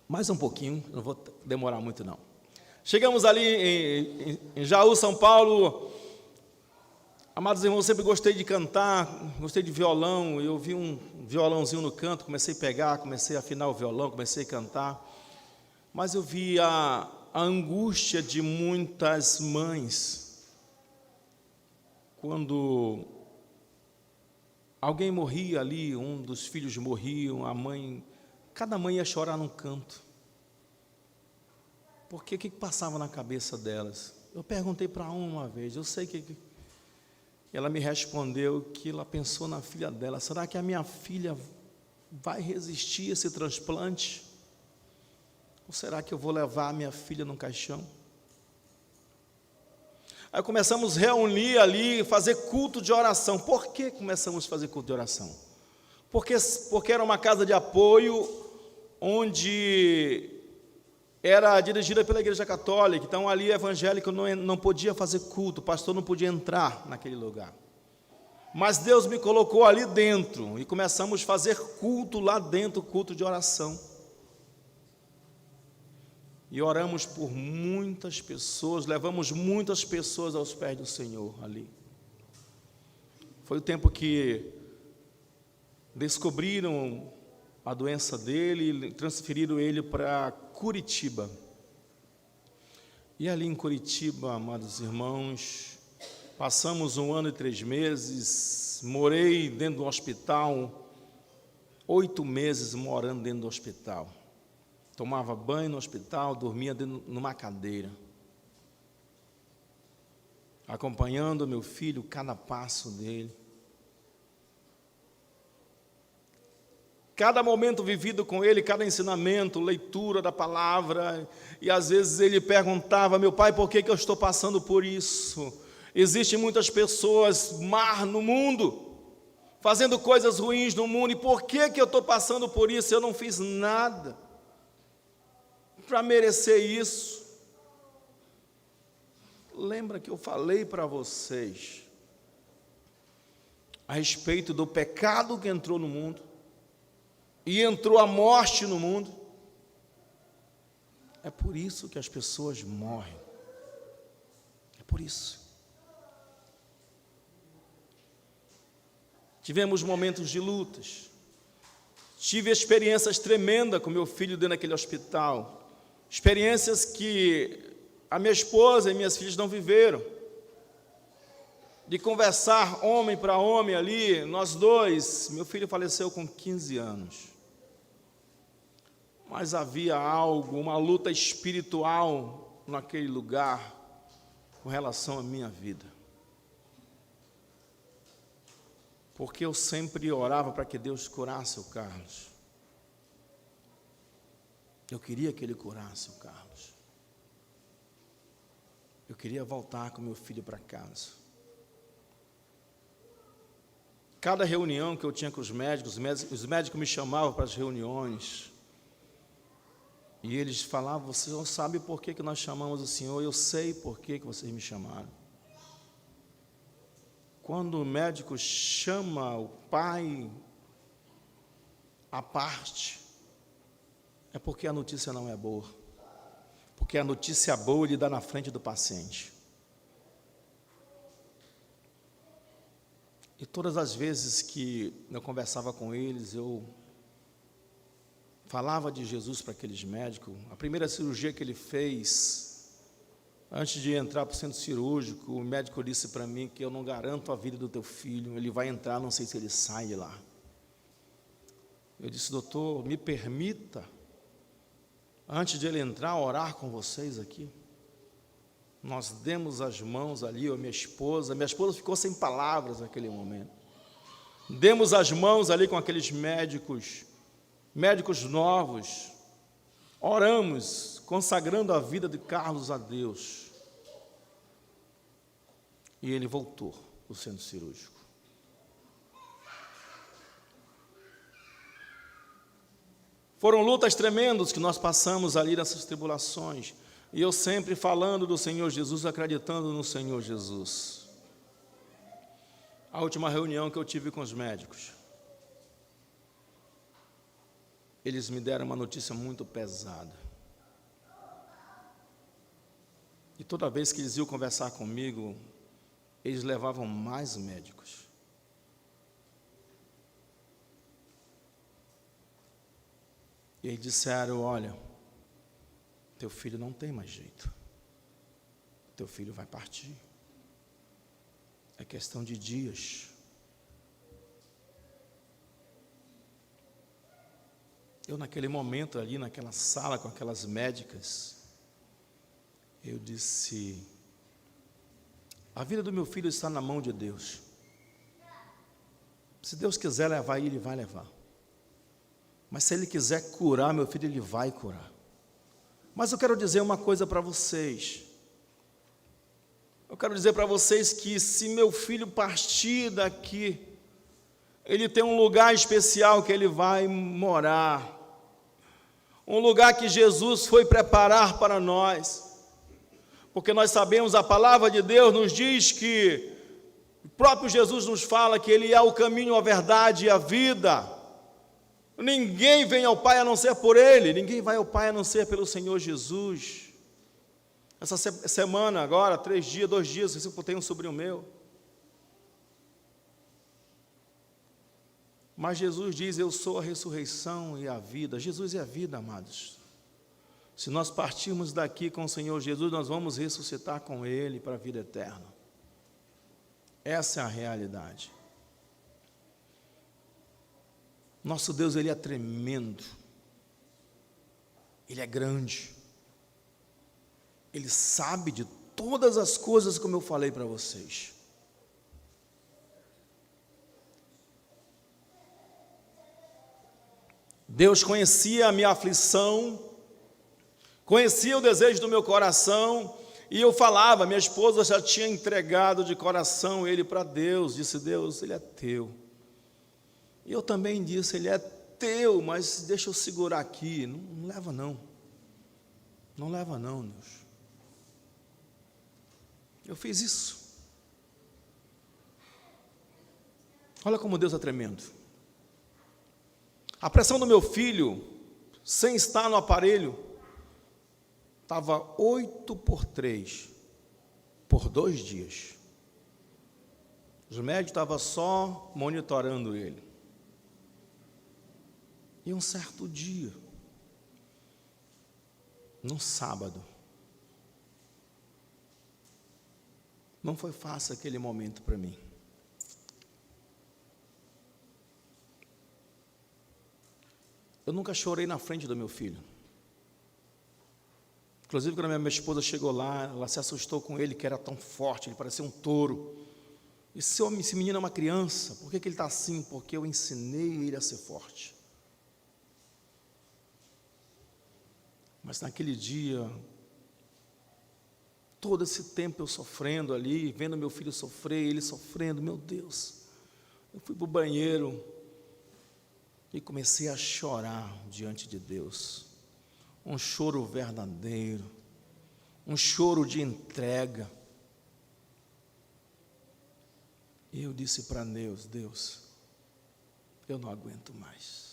Mais um pouquinho, não vou demorar muito não. Chegamos ali em Jaú, São Paulo. Amados irmãos, eu sempre gostei de cantar, gostei de violão. Eu vi um violãozinho no canto, comecei a pegar, comecei a afinar o violão, comecei a cantar. Mas eu vi a angústia de muitas mães quando alguém morria ali, um dos filhos morria, cada mãe ia chorar num canto. Porque o que passava na cabeça delas? Eu perguntei para uma vez, eu sei que ela me respondeu que ela pensou na filha dela. Será que a minha filha vai resistir a esse transplante? Ou será que eu vou levar a minha filha no caixão? Aí começamos a reunir ali, fazer culto de oração. Por que começamos a fazer culto de oração? Porque era uma casa de apoio onde era dirigida pela Igreja Católica. Então ali evangélico não podia fazer culto, o pastor não podia entrar naquele lugar. Mas Deus me colocou ali dentro e começamos a fazer culto lá dentro, culto de oração. E oramos por muitas pessoas, levamos muitas pessoas aos pés do Senhor ali. Foi o tempo que descobriram a doença dele e transferiram ele para Curitiba. E ali em Curitiba, amados irmãos, passamos 1 ano e 3 meses, morei dentro do hospital, 8 meses morando dentro do hospital. Tomava banho no hospital, dormia numa cadeira, acompanhando meu filho, cada passo dele. Cada momento vivido com ele, cada ensinamento, leitura da palavra, e às vezes ele perguntava: meu pai, por que eu estou passando por isso? Existem muitas pessoas má no mundo, fazendo coisas ruins no mundo, e por que eu estou passando por isso? Eu não fiz nada para merecer isso. Lembra que eu falei para vocês a respeito do pecado que entrou no mundo, e entrou a morte no mundo? É por isso que as pessoas morrem. É por isso. Tivemos momentos de lutas. Tive experiências tremendas com meu filho dentro daquele hospital. Experiências que a minha esposa e minhas filhas não viveram. De conversar homem para homem ali, nós dois. Meu filho faleceu com 15 anos. Mas havia algo, uma luta espiritual naquele lugar com relação à minha vida. Porque eu sempre orava para que Deus curasse o Carlos. Eu queria que Ele curasse o Carlos. Eu queria voltar com meu filho para casa. Cada reunião que eu tinha com os médicos me chamavam para as reuniões. E eles falavam: você não sabe por que nós chamamos o Senhor? Eu sei por que vocês me chamaram. Quando o médico chama o pai à parte, é porque a notícia não é boa. Porque a notícia boa ele dá na frente do paciente. E todas as vezes que eu conversava com eles, eu falava de Jesus para aqueles médicos. A primeira cirurgia que ele fez, antes de entrar para o centro cirúrgico, o médico disse para mim que eu não garanto a vida do teu filho, ele vai entrar, não sei se ele sai de lá. Eu disse: doutor, me permita, antes de ele entrar, orar com vocês aqui. Nós demos as mãos ali, eu e minha esposa ficou sem palavras naquele momento. Demos as mãos ali com aqueles médicos novos, oramos, consagrando a vida de Carlos a Deus, e ele voltou do centro cirúrgico. Foram lutas tremendas que nós passamos ali nessas tribulações, e eu sempre falando do Senhor Jesus, acreditando no Senhor Jesus. A última reunião que eu tive com os médicos, eles me deram uma notícia muito pesada. E toda vez que eles iam conversar comigo, eles levavam mais médicos. E eles disseram: olha, teu filho não tem mais jeito. Teu filho vai partir. É questão de dias. Eu, naquele momento ali, naquela sala com aquelas médicas, eu disse: a vida do meu filho está na mão de Deus. Se Deus quiser levar ele, vai levar. Mas se Ele quiser curar meu filho, Ele vai curar. Mas eu quero dizer uma coisa para vocês. Eu quero dizer para vocês que se meu filho partir daqui, ele tem um lugar especial que ele vai morar. Um lugar que Jesus foi preparar para nós. Porque nós sabemos, a palavra de Deus nos diz que o próprio Jesus nos fala que Ele é o caminho, a verdade e a vida. Ninguém vem ao Pai a não ser por Ele. Ninguém vai ao Pai a não ser pelo Senhor Jesus. Essa semana agora, 3 dias, 2 dias, eu botei um sobrinho meu. Mas Jesus diz: eu sou a ressurreição e a vida. Jesus é a vida, amados. Se nós partirmos daqui com o Senhor Jesus, nós vamos ressuscitar com Ele para a vida eterna. Essa é a realidade. Nosso Deus, Ele é tremendo. Ele é grande. Ele sabe de todas as coisas, como eu falei para vocês. Deus conhecia a minha aflição, conhecia o desejo do meu coração, e eu falava, minha esposa já tinha entregado de coração ele para Deus, disse: Deus, Ele é teu. E eu também disse: Ele é teu, mas deixa eu segurar aqui, não leva não, não leva não, Deus. Eu fiz isso. Olha como Deus é tremendo. A pressão do meu filho, sem estar no aparelho, estava 8/3, por 2 dias. Os médicos estavam só monitorando ele. E um certo dia, num sábado, não foi fácil aquele momento para mim. Eu nunca chorei na frente do meu filho. Inclusive, quando a minha esposa chegou lá, ela se assustou com ele, que era tão forte, ele parecia um touro. Esse menino é uma criança, por que ele está assim? Porque eu ensinei ele a ser forte. Mas naquele dia, todo esse tempo eu sofrendo ali, vendo meu filho sofrer, ele sofrendo, meu Deus. Eu fui para o banheiro e comecei a chorar diante de Deus. Um choro verdadeiro, um choro de entrega. E eu disse para Deus: Deus, eu não aguento mais.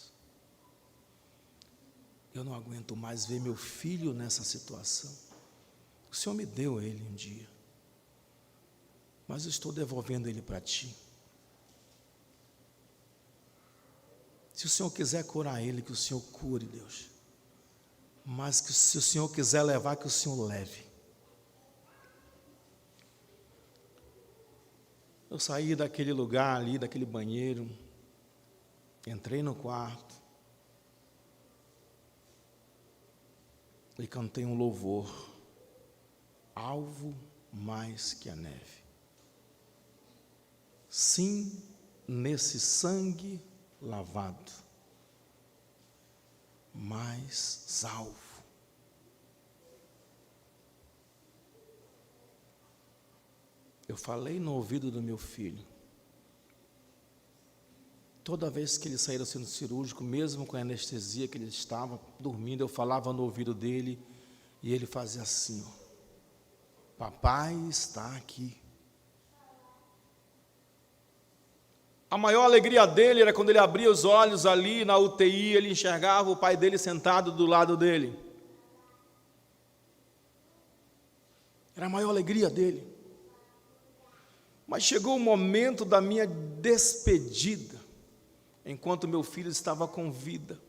Eu não aguento mais ver meu filho nessa situação. O Senhor me deu ele um dia, mas eu estou devolvendo ele para Ti. Se o Senhor quiser curar ele, que o Senhor cure, Deus. Mas que se o Senhor quiser levar, que o Senhor leve. Eu saí daquele lugar ali, daquele banheiro, entrei no quarto e cantei um louvor: alvo mais que a neve. Sim, nesse sangue lavado, mais salvo. Eu falei no ouvido do meu filho. Toda vez que ele saía do centro cirúrgico, mesmo com a anestesia que ele estava dormindo, eu falava no ouvido dele e ele fazia assim, ó: papai está aqui. A maior alegria dele era quando ele abria os olhos ali na UTI, ele enxergava o pai dele sentado do lado dele. Era a maior alegria dele. Mas chegou o momento da minha despedida, enquanto meu filho estava com vida.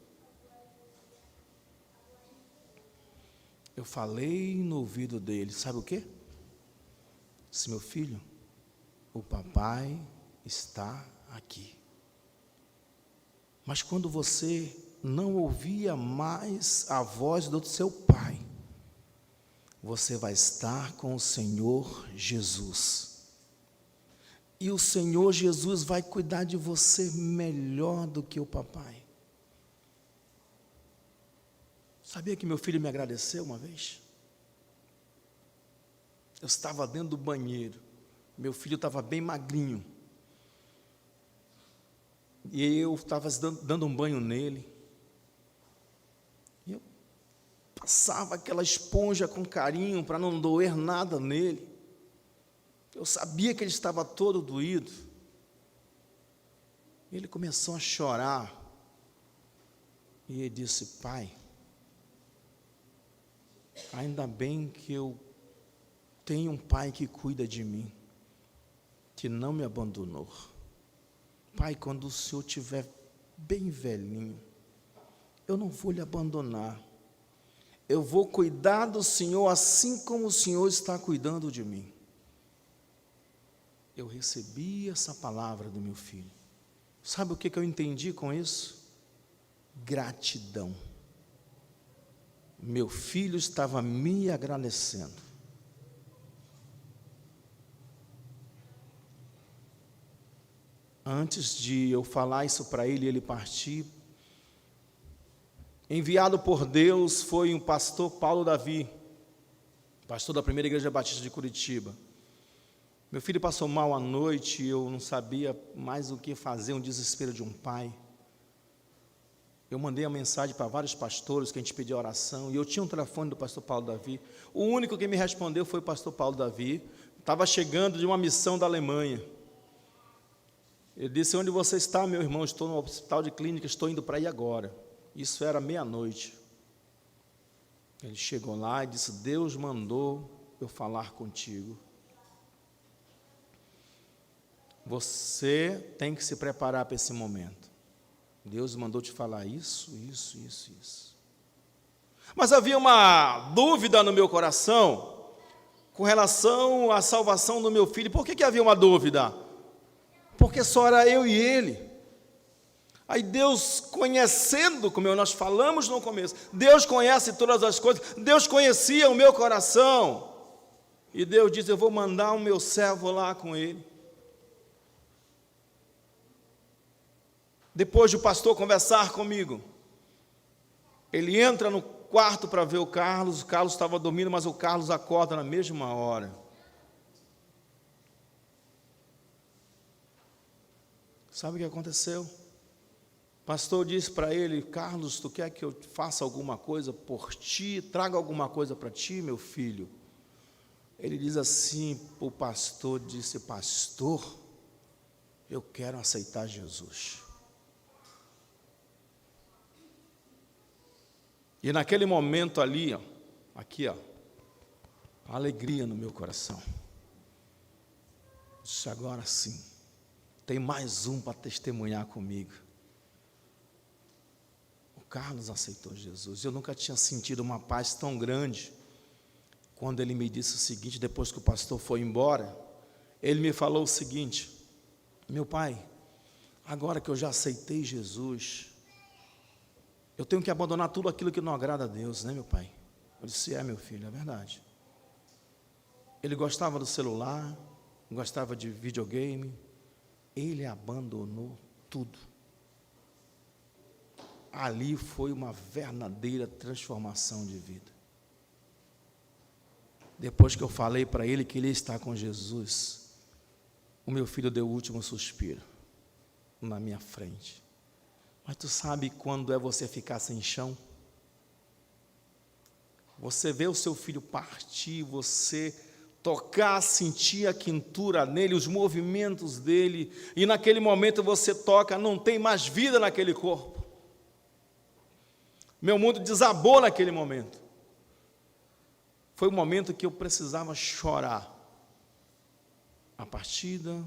Eu falei no ouvido dele, sabe o quê? Disse: meu filho, o papai está aqui. Mas quando você não ouvia mais a voz do seu pai, você vai estar com o Senhor Jesus. E o Senhor Jesus vai cuidar de você melhor do que o papai. Sabia que meu filho me agradeceu uma vez? Eu estava dentro do banheiro, meu filho estava bem magrinho, e eu estava dando um banho nele, e eu passava aquela esponja com carinho para não doer nada nele. Eu sabia que ele estava todo doído. Ele começou a chorar, e ele disse: pai, ainda bem que eu tenho um pai que cuida de mim, que não me abandonou. Pai, quando o senhor estiver bem velhinho, eu não vou lhe abandonar. Eu vou cuidar do senhor assim como o senhor está cuidando de mim. Eu recebi essa palavra do meu filho. Sabe o que eu entendi com isso? Gratidão. Meu filho estava me agradecendo. Antes de eu falar isso para ele e ele partir, enviado por Deus foi o pastor Paulo Davi, pastor da primeira igreja batista de Curitiba. Meu filho passou mal à noite, eu não sabia mais o que fazer, um desespero de um pai. Eu mandei a mensagem para vários pastores que a gente pediu oração, e eu tinha um telefone do pastor Paulo Davi. O único que me respondeu foi o pastor Paulo Davi. Estava chegando de uma missão da Alemanha. Ele disse: onde você está, meu irmão? Estou no hospital de clínica, estou indo para aí agora. Isso era meia-noite. Ele chegou lá e disse: Deus mandou eu falar contigo. Você tem que se preparar para esse momento. Deus mandou te falar isso. Mas havia uma dúvida no meu coração com relação à salvação do meu filho. Por que havia uma dúvida? Porque só era eu e ele. Aí Deus, conhecendo, como nós falamos no começo, Deus conhece todas as coisas, Deus conhecia o meu coração. E Deus disse: eu vou mandar o meu servo lá com ele. Depois de o pastor conversar comigo, ele entra no quarto para ver o Carlos estava dormindo, mas o Carlos acorda na mesma hora. Sabe o que aconteceu? O pastor disse para ele: Carlos, tu quer que eu faça alguma coisa por ti, traga alguma coisa para ti, meu filho? Ele diz assim, o pastor disse: pastor, eu quero aceitar Jesus. E naquele momento ali, aqui, a alegria no meu coração. Disse: agora sim, tem mais um para testemunhar comigo. O Carlos aceitou Jesus. Eu nunca tinha sentido uma paz tão grande. Quando ele me disse o seguinte, depois que o pastor foi embora, ele me falou o seguinte: meu pai, agora que eu já aceitei Jesus, eu tenho que abandonar tudo aquilo que não agrada a Deus, né, meu pai? Eu disse: meu filho, é verdade. Ele gostava do celular, gostava de videogame, ele abandonou tudo. Ali foi uma verdadeira transformação de vida. Depois que eu falei para ele que ele está com Jesus, o meu filho deu o último suspiro na minha frente. Mas tu sabe quando é você ficar sem chão? Você vê o seu filho partir, você tocar, sentir a quentura nele, os movimentos dele, e naquele momento você toca, não tem mais vida naquele corpo. Meu mundo desabou naquele momento. Foi o momento que eu precisava chorar a partida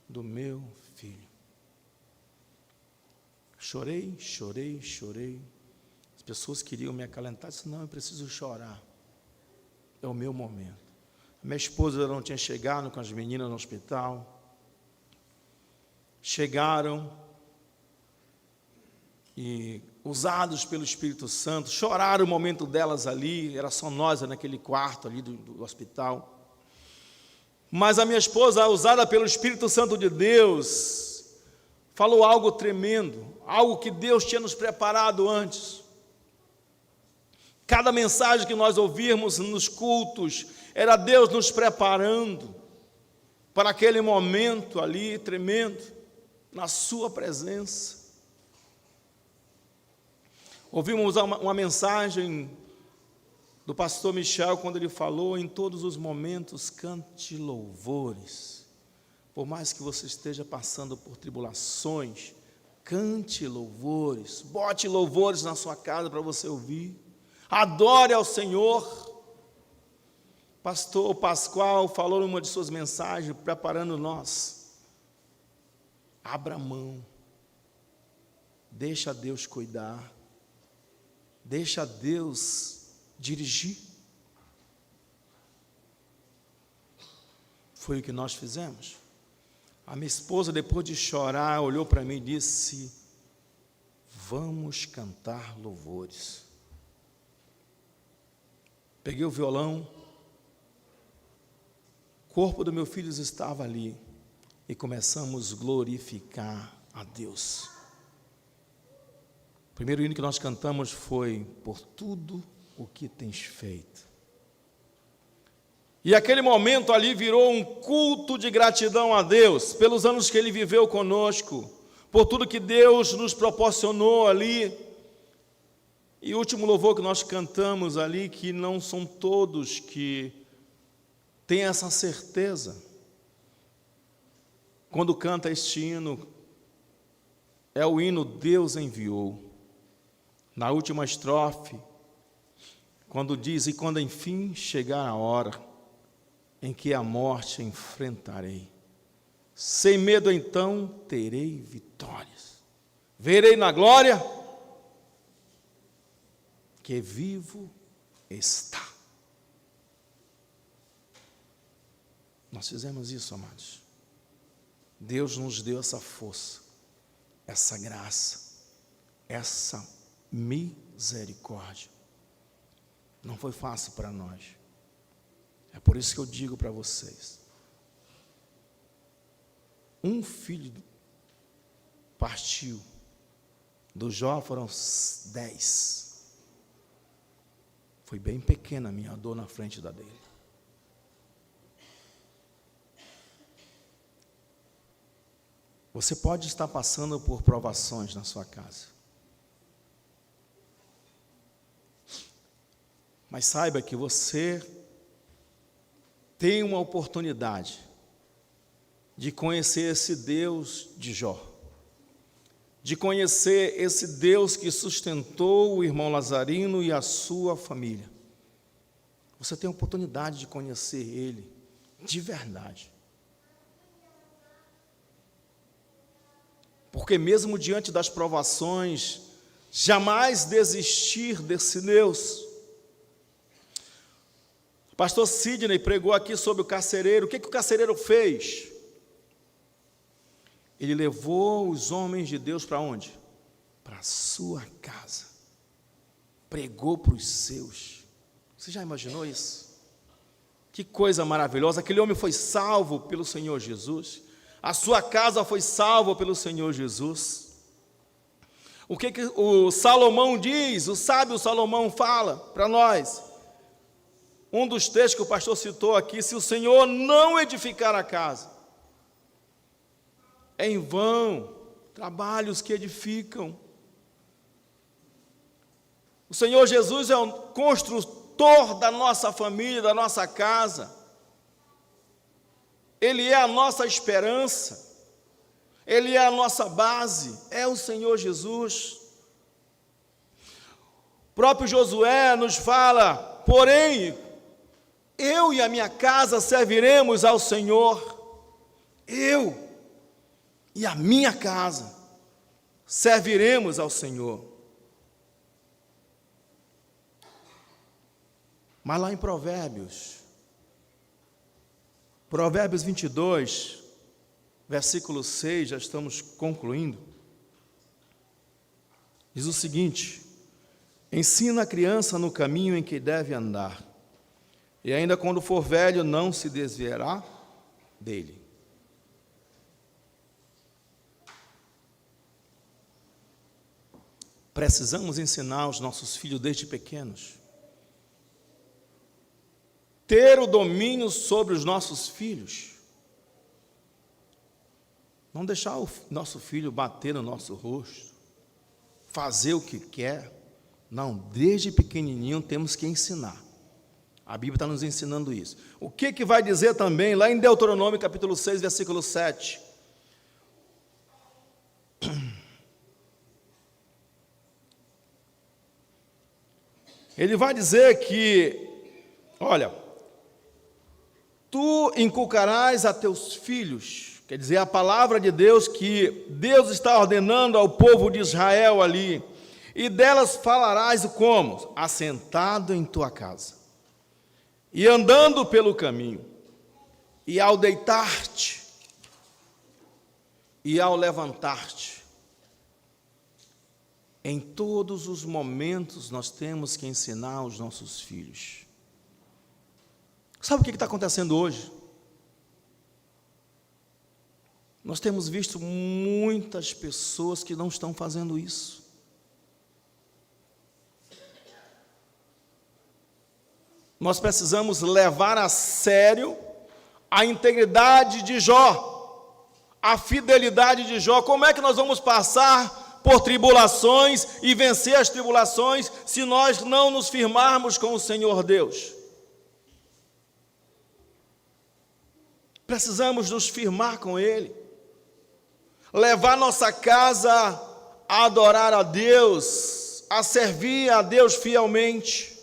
do meu filho. Chorei, chorei, chorei. As pessoas queriam me acalentar, eu disse, não, eu preciso chorar. É o meu momento. A minha esposa não tinha chegado com as meninas no hospital. Chegaram e, usados pelo Espírito Santo, choraram o momento delas ali, era só nós naquele quarto ali do hospital. Mas a minha esposa, usada pelo Espírito Santo de Deus, falou algo tremendo, algo que Deus tinha nos preparado antes. Cada mensagem que nós ouvirmos nos cultos, era Deus nos preparando para aquele momento ali tremendo, na sua presença. Ouvimos uma mensagem do pastor Michel, quando ele falou, em todos os momentos, cante louvores. Por mais que você esteja passando por tribulações, cante louvores, bote louvores na sua casa para você ouvir. Adore ao Senhor. Pastor Pascoal falou numa de suas mensagens, preparando nós. Abra mão. Deixa Deus cuidar. Deixa Deus dirigir. Foi o que nós fizemos. A minha esposa, depois de chorar, olhou para mim e disse, vamos cantar louvores. Peguei o violão, o corpo do meu filho estava ali, e começamos a glorificar a Deus. O primeiro hino que nós cantamos foi, por tudo o que tens feito. E aquele momento ali virou um culto de gratidão a Deus, pelos anos que Ele viveu conosco, por tudo que Deus nos proporcionou ali. E o último louvor que nós cantamos ali, que não são todos que têm essa certeza. Quando canta este hino, é o hino Deus enviou. Na última estrofe, quando diz, e quando enfim chegar a hora em que a morte enfrentarei, sem medo então terei vitórias, verei na glória que vivo está. Nós fizemos isso, amados. Deus nos deu essa força, essa graça, essa misericórdia. Não foi fácil para nós. É por isso que eu digo para vocês, um filho partiu, do Jó foram 10. Foi bem pequena a minha dor na frente da dele. Você pode estar passando por provações na sua casa. Mas saiba que você tem uma oportunidade de conhecer esse Deus de Jó. De conhecer esse Deus que sustentou o irmão Lazarino e a sua família. Você tem a oportunidade de conhecer Ele de verdade. Porque mesmo diante das provações, jamais desistir desse Deus. O pastor Sidney pregou aqui sobre o carcereiro. O que o carcereiro fez? Ele levou os homens de Deus para onde? Para a sua casa. Pregou para os seus. Você já imaginou isso? Que coisa maravilhosa. Aquele homem foi salvo pelo Senhor Jesus. A sua casa foi salva pelo Senhor Jesus. O que o Salomão diz? O sábio Salomão fala para nós. Um dos textos que o pastor citou aqui, se o Senhor não edificar a casa, é em vão trabalhos que edificam. O Senhor Jesus é o construtor da nossa família, da nossa casa. Ele é a nossa esperança, Ele é a nossa base, é o Senhor Jesus. O próprio Josué nos fala: porém, eu e a minha casa serviremos ao Senhor. Eu e a minha casa serviremos ao Senhor. Mas lá em Provérbios 22, versículo 6, já estamos concluindo, diz o seguinte: ensina a criança no caminho em que deve andar, e ainda quando for velho não se desviará dele. Precisamos ensinar os nossos filhos desde pequenos, ter o domínio sobre os nossos filhos, não deixar o nosso filho bater no nosso rosto, fazer o que quer. Não, desde pequenininho temos que ensinar. A Bíblia está nos ensinando isso. O que vai dizer também lá em Deuteronômio capítulo 6, versículo 7? Ele vai dizer que, olha, tu inculcarás a teus filhos, quer dizer, a palavra de Deus que Deus está ordenando ao povo de Israel ali, e delas falarás como? Assentado em tua casa, e andando pelo caminho, e ao deitar-te, e ao levantar-te. Em todos os momentos nós temos que ensinar os nossos filhos. Sabe o que está acontecendo hoje? Nós temos visto muitas pessoas que não estão fazendo isso. Nós precisamos levar a sério a integridade de Jó, a fidelidade de Jó. Como é que nós vamos passar por tribulações e vencer as tribulações se nós não nos firmarmos com o Senhor Deus? Precisamos nos firmar com Ele, levar nossa casa a adorar a Deus, a servir a Deus fielmente.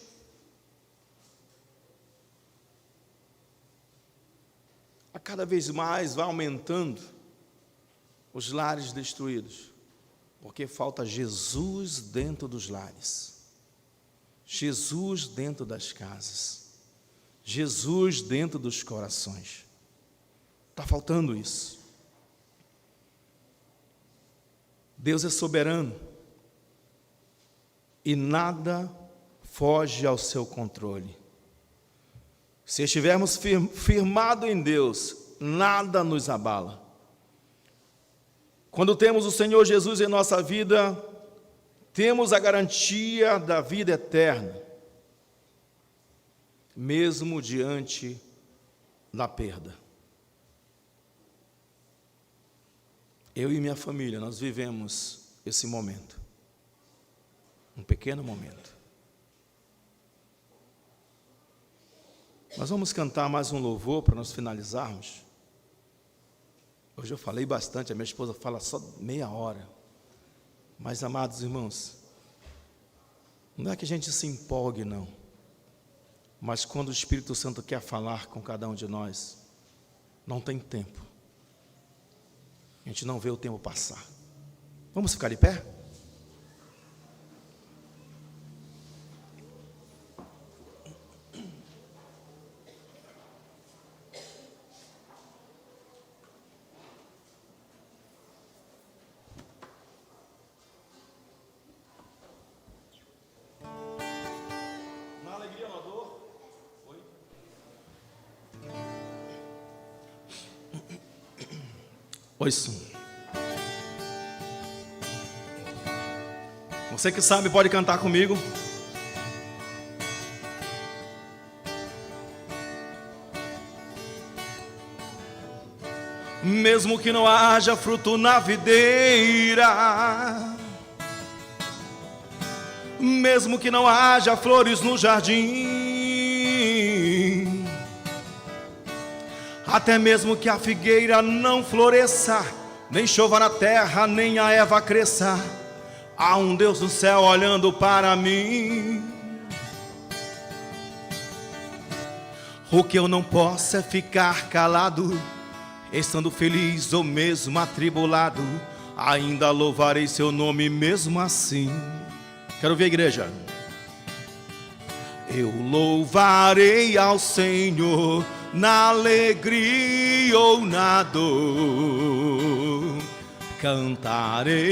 A cada vez mais vai aumentando os lares destruídos, porque falta Jesus dentro dos lares, Jesus dentro das casas, Jesus dentro dos corações. Está faltando isso. Deus é soberano e nada foge ao seu controle. Se estivermos firmados em Deus, nada nos abala. Quando temos o Senhor Jesus em nossa vida, temos a garantia da vida eterna, mesmo diante da perda. Eu e minha família, nós vivemos esse momento, um pequeno momento. Nós vamos cantar mais um louvor para nós finalizarmos. Hoje eu falei bastante, a minha esposa fala só meia hora. Mas, amados irmãos, não é que a gente se empolgue, não. Mas quando o Espírito Santo quer falar com cada um de nós, não tem tempo. A gente não vê o tempo passar. Vamos ficar de pé? Na alegria, na dor. Oi? Oi, sim. Você que sabe pode cantar comigo. Mesmo que não haja fruto na videira, mesmo que não haja flores no jardim, a Até mesmo que a figueira não floresça, nem chova na terra, nem a erva cresça, há um Deus do céu olhando para mim. O que eu não posso é ficar calado, estando feliz ou mesmo atribulado, ainda louvarei seu nome mesmo assim. Quero ver a igreja. Eu louvarei ao Senhor na alegria ou na dor, cantarei.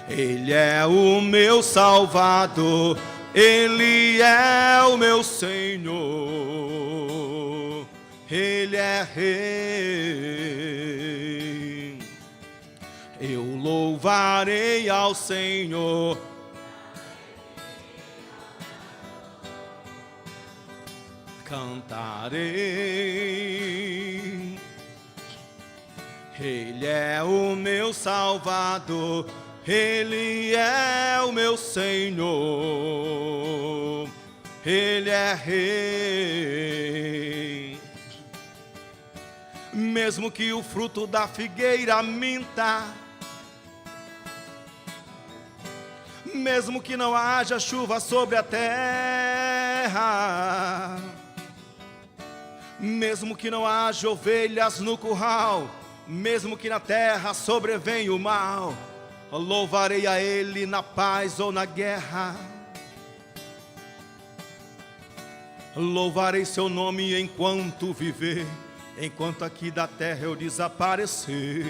Ele é o meu Salvador, Ele é o meu Senhor, Ele é Rei. Eu louvarei ao Senhor, cantarei. Ele é o meu Salvador, Ele é o meu Senhor, Ele é Rei. Mesmo que o fruto da figueira minta, mesmo que não haja chuva sobre a terra, mesmo que não haja ovelhas no curral, mesmo que na terra sobrevenha o mal, louvarei a Ele na paz ou na guerra. Louvarei seu nome enquanto viver, enquanto aqui da terra eu desaparecer.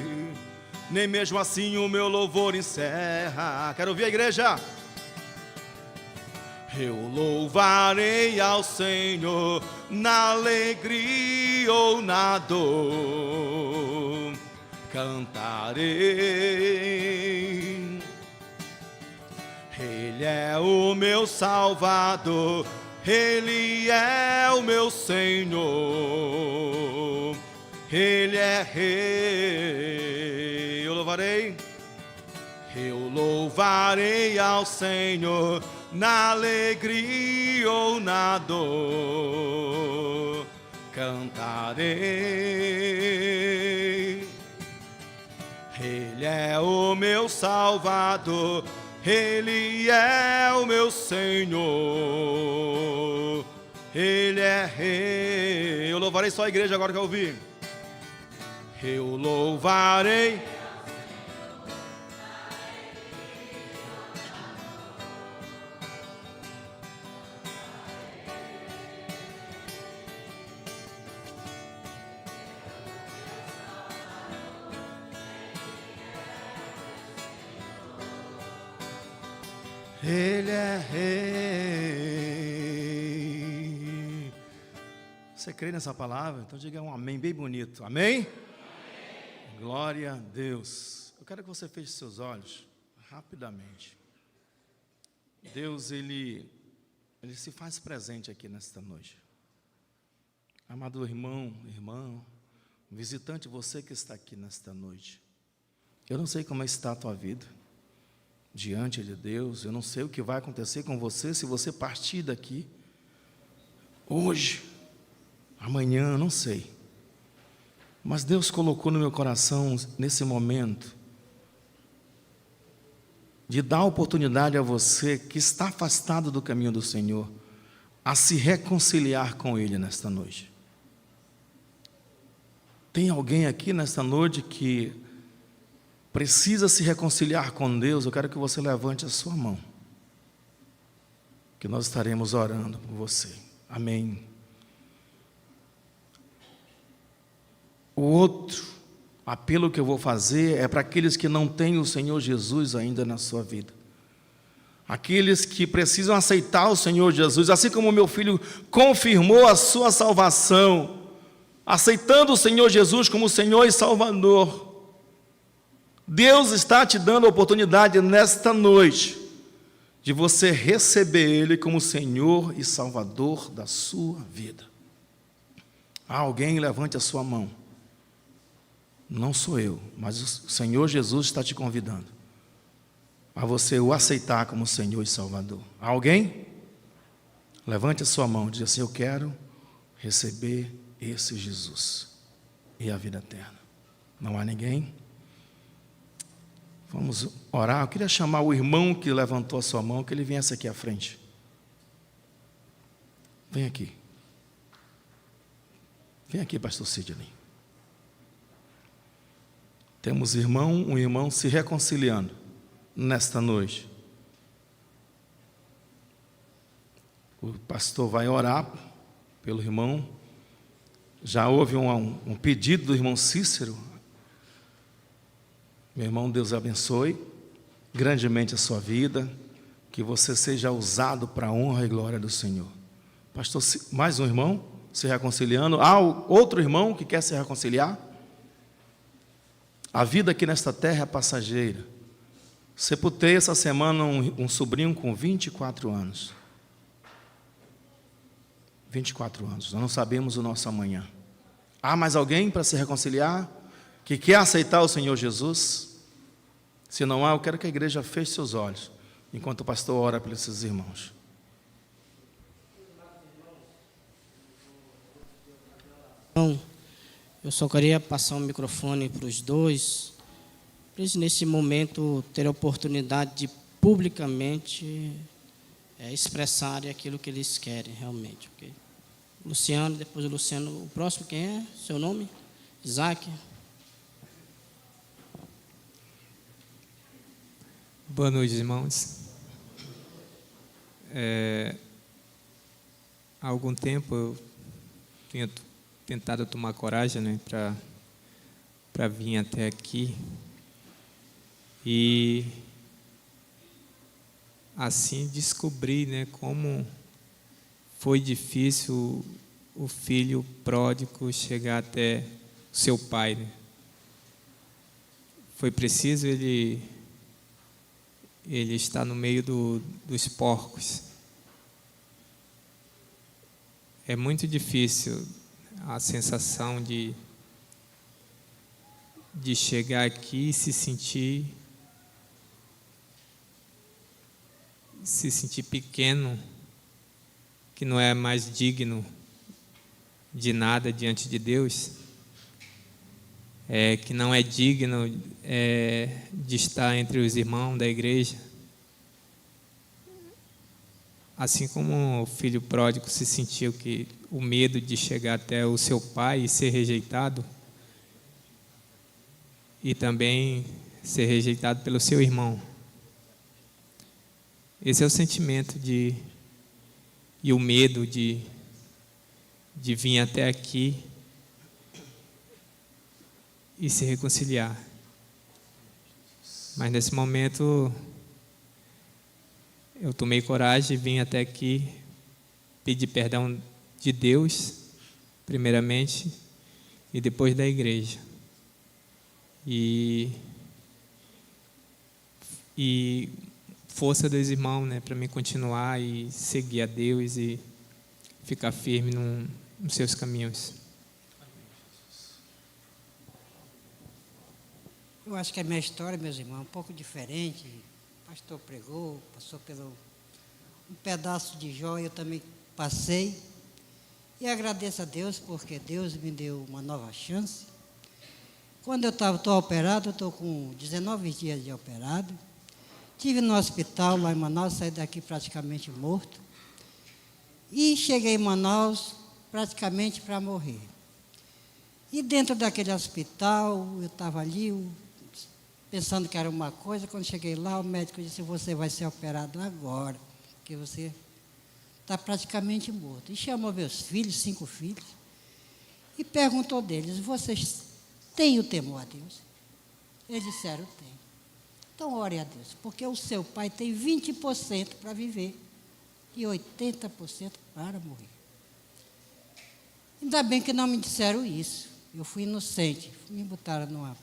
Nem mesmo assim o meu louvor encerra. Quero ouvir a igreja. Eu louvarei ao Senhor na alegria ou na dor, cantarei. Ele é o meu Salvador, Ele é o meu Senhor, Ele é Rei. Eu louvarei ao Senhor na alegria ou na dor, cantarei. Ele é o meu Salvador, Ele é o meu Senhor, Ele é Rei. Eu louvarei só a igreja agora que eu ouvi. Eu louvarei. Ele é Rei. Você crê nessa palavra? Então diga um amém bem bonito. Amém? Amém. Glória a Deus. Eu quero que você feche seus olhos rapidamente. Deus, Ele se faz presente aqui nesta noite. Amado irmão, visitante, você que está aqui nesta noite. Eu não sei como está a tua vida diante de Deus, eu não sei o que vai acontecer com você se você partir daqui hoje, amanhã, eu não sei, mas Deus colocou no meu coração nesse momento de dar oportunidade a você que está afastado do caminho do Senhor a se reconciliar com Ele nesta noite. Tem alguém aqui nesta noite que precisa se reconciliar com Deus? Eu quero que você levante a sua mão, que nós estaremos orando por você. Amém. O outro apelo que eu vou fazer é para aqueles que não têm o Senhor Jesus ainda na sua vida. Aqueles que precisam aceitar o Senhor Jesus, assim como o meu filho confirmou a sua salvação, aceitando o Senhor Jesus como Senhor e Salvador. Deus está te dando a oportunidade nesta noite de você receber Ele como Senhor e Salvador da sua vida. Alguém levante a sua mão. Não sou eu, mas o Senhor Jesus está te convidando a você o aceitar como Senhor e Salvador. Alguém? Levante a sua mão e diz assim: eu quero receber esse Jesus e a vida eterna. Não há ninguém? Vamos orar. Eu queria chamar o irmão que levantou a sua mão, que ele viesse aqui à frente. Vem aqui. Vem aqui, pastor Sidney. Temos um irmão se reconciliando nesta noite. O pastor vai orar pelo irmão. Já houve um pedido do irmão Cícero. Meu irmão, Deus abençoe grandemente a sua vida, que você seja usado para a honra e glória do Senhor. Pastor, mais um irmão se reconciliando. Há outro irmão que quer se reconciliar? A vida aqui nesta terra é passageira. Sepultei essa semana um sobrinho com 24 anos. 24 anos, nós não sabemos o nosso amanhã. Há mais alguém para se reconciliar? Que quer aceitar o Senhor Jesus? Se não há, eu quero que a igreja feche seus olhos, enquanto o pastor ora pelos seus irmãos. Eu só queria passar o microfone para os dois, para eles nesse momento terem a oportunidade de publicamente expressarem aquilo que eles querem realmente. Okay? Luciano, depois o Luciano, o próximo quem é? Seu nome? Isaac. Boa noite, irmãos. Há algum tempo eu tenho tentado tomar coragem, né, para vir até aqui. E assim descobri, né, como foi difícil o filho pródigo chegar até o seu pai, né? Foi preciso ele estar no meio dos porcos. É muito difícil a sensação de chegar aqui e se sentir pequeno, que não é mais digno de nada diante de Deus, que não é digno de estar entre os irmãos da igreja. Assim como o filho pródigo se sentiu o medo de chegar até o seu pai e ser rejeitado, e também ser rejeitado pelo seu irmão. Esse é o sentimento e o medo de vir até aqui e se reconciliar. Mas nesse momento eu tomei coragem e vim até aqui pedir perdão de Deus, primeiramente, e depois da igreja. E força dos irmãos, né, para mim continuar e seguir a Deus e ficar firme nos seus caminhos. Eu acho que a minha história, meus irmãos, é um pouco diferente. O pastor pregou, passou pelo um pedaço de Jó, eu também passei. E agradeço a Deus, porque Deus me deu uma nova chance. Quando eu estou operado, eu estou com 19 dias de operado. Estive no hospital lá em Manaus, saí daqui praticamente morto. E cheguei em Manaus praticamente para morrer. E dentro daquele hospital, eu estava ali, pensando que era uma coisa. Quando cheguei lá, o médico disse: você vai ser operado agora, porque você está praticamente morto. E chamou meus filhos, 5 filhos, e perguntou deles: vocês têm o temor a Deus? Eles disseram: tem. Então, ore a Deus, porque o seu pai tem 20% para viver e 80% para morrer. Ainda bem que não me disseram isso. Eu fui inocente. Me botaram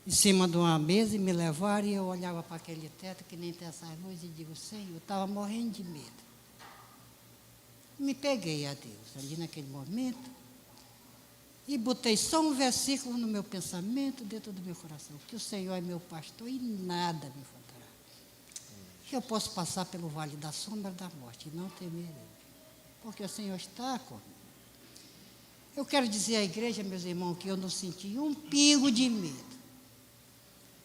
em cima de uma mesa e me levaram, e eu olhava para aquele teto que nem tem essa luz e digo: Senhor, eu estava morrendo de medo. Me peguei a Deus ali naquele momento e botei só um versículo no meu pensamento, dentro do meu coração: que o Senhor é meu pastor e nada me faltará. Que eu posso passar pelo vale da sombra da morte e não temerei, porque o Senhor está comigo. Eu quero dizer à igreja, meus irmãos, que eu não senti um pingo de medo.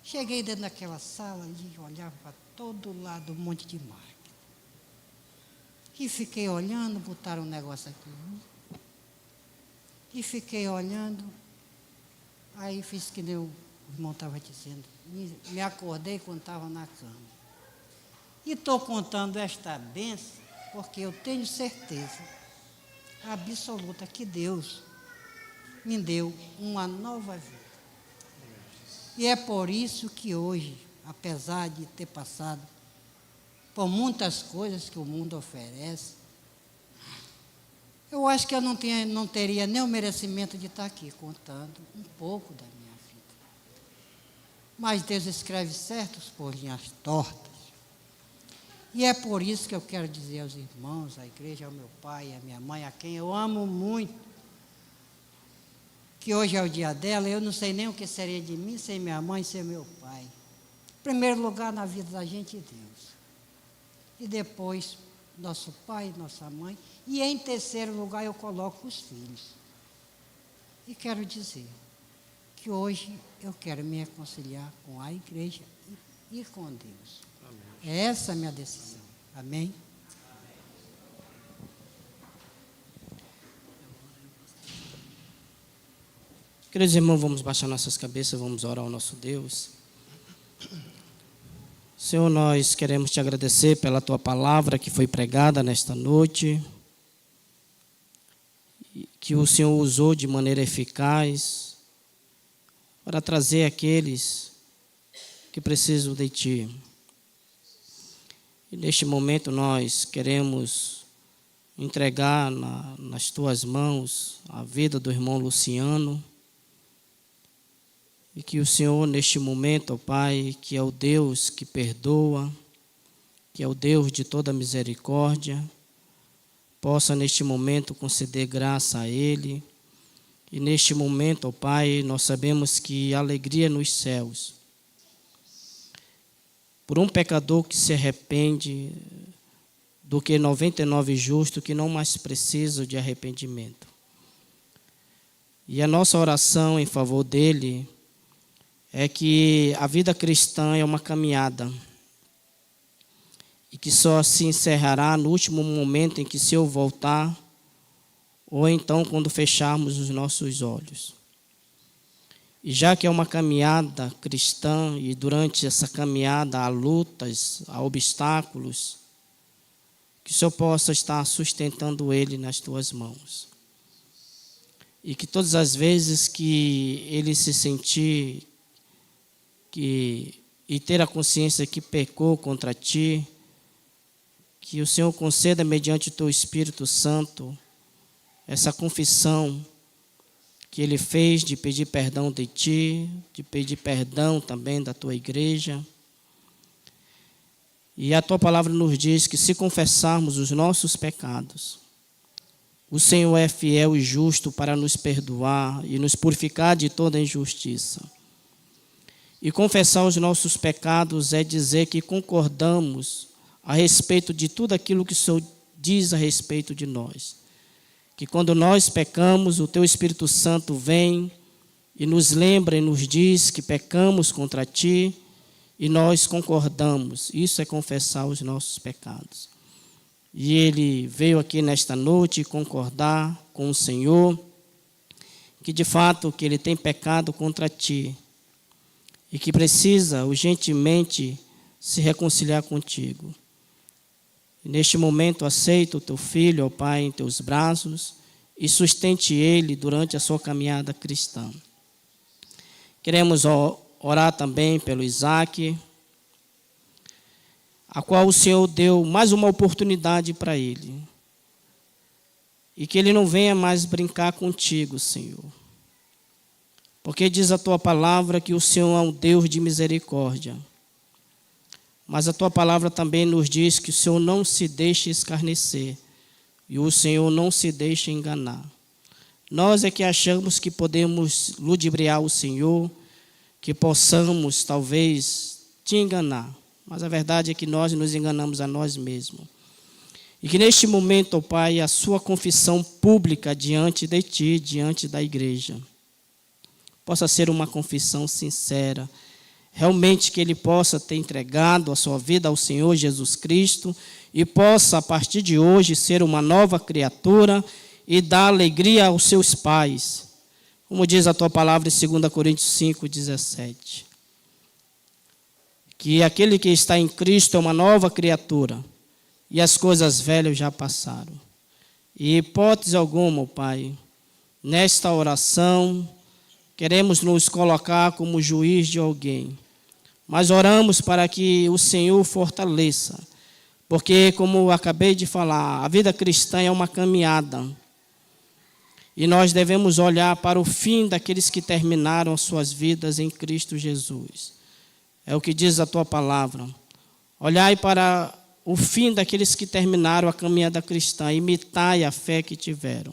Cheguei dentro daquela sala e olhava para todo lado um monte de máquina. E fiquei olhando, botaram um negócio aqui. E fiquei olhando. Aí fiz que nem o irmão estava dizendo. Me acordei quando estava na cama. E estou contando esta bênção porque eu tenho certeza absoluta que Deus me deu uma nova vida. E é por isso que hoje, apesar de ter passado por muitas coisas que o mundo oferece, eu acho que eu não teria nem o merecimento de estar aqui contando um pouco da minha vida. Mas Deus escreve certos por linhas tortas. E é por isso que eu quero dizer aos irmãos, à igreja, ao meu pai, à minha mãe, a quem eu amo muito, que hoje é o dia dela, eu não sei nem o que seria de mim sem minha mãe, sem meu pai. Em primeiro lugar na vida da gente, Deus. E depois, nosso pai, nossa mãe. E em terceiro lugar eu coloco os filhos. E quero dizer que hoje eu quero me reconciliar com a igreja e com Deus. Amém. Essa é a minha decisão. Amém? Queridos irmãos, vamos baixar nossas cabeças, vamos orar ao nosso Deus. Senhor, nós queremos te agradecer pela tua palavra que foi pregada nesta noite, que o Senhor usou de maneira eficaz para trazer aqueles que precisam de ti. E neste momento nós queremos entregar nas tuas mãos a vida do irmão Luciano. E que o Senhor, neste momento, ó Pai, que é o Deus que perdoa, que é o Deus de toda misericórdia, possa neste momento conceder graça a Ele. E neste momento, ó Pai, nós sabemos que alegria nos céus. Por um pecador que se arrepende, do que 99 justos que não mais precisam de arrependimento. E a nossa oração em favor dele é que a vida cristã é uma caminhada e que só se encerrará no último momento em que o Senhor voltar ou então quando fecharmos os nossos olhos. E já que é uma caminhada cristã e durante essa caminhada há lutas, há obstáculos, que o Senhor possa estar sustentando ele nas tuas mãos. E que todas as vezes que ele se sentir e ter a consciência que pecou contra ti, que o Senhor conceda mediante o teu Espírito Santo essa confissão que ele fez de pedir perdão de ti, de pedir perdão também da tua igreja. E a tua palavra nos diz que se confessarmos os nossos pecados, o Senhor é fiel e justo para nos perdoar e nos purificar de toda injustiça. E confessar os nossos pecados é dizer que concordamos a respeito de tudo aquilo que o Senhor diz a respeito de nós. Que quando nós pecamos, o teu Espírito Santo vem e nos lembra e nos diz que pecamos contra ti e nós concordamos. Isso é confessar os nossos pecados. E ele veio aqui nesta noite concordar com o Senhor que de fato que ele tem pecado contra ti e que precisa urgentemente se reconciliar contigo. E neste momento aceita o teu filho, ó Pai, em teus braços e sustente ele durante a sua caminhada cristã. Queremos orar também pelo Isaac, a qual o Senhor deu mais uma oportunidade para ele. E que ele não venha mais brincar contigo, Senhor. Porque diz a tua palavra que o Senhor é um Deus de misericórdia. Mas a tua palavra também nos diz que o Senhor não se deixa escarnecer. E o Senhor não se deixa enganar. Nós é que achamos que podemos ludibriar o Senhor, que possamos talvez te enganar. Mas a verdade é que nós nos enganamos a nós mesmos. E que neste momento, ó Pai, a sua confissão pública diante de Ti, diante da igreja, possa ser uma confissão sincera, realmente que ele possa ter entregado a sua vida ao Senhor Jesus Cristo e possa, a partir de hoje, ser uma nova criatura e dar alegria aos seus pais. Como diz a tua palavra em 2 Coríntios 5:17. Que aquele que está em Cristo é uma nova criatura e as coisas velhas já passaram. E hipótese alguma, Pai, nesta oração, queremos nos colocar como juiz de alguém, mas oramos para que o Senhor fortaleça, porque, como acabei de falar, a vida cristã é uma caminhada, e nós devemos olhar para o fim daqueles que terminaram as suas vidas em Cristo Jesus. É o que diz a tua palavra. Olhai para o fim daqueles que terminaram a caminhada cristã, imitai a fé que tiveram.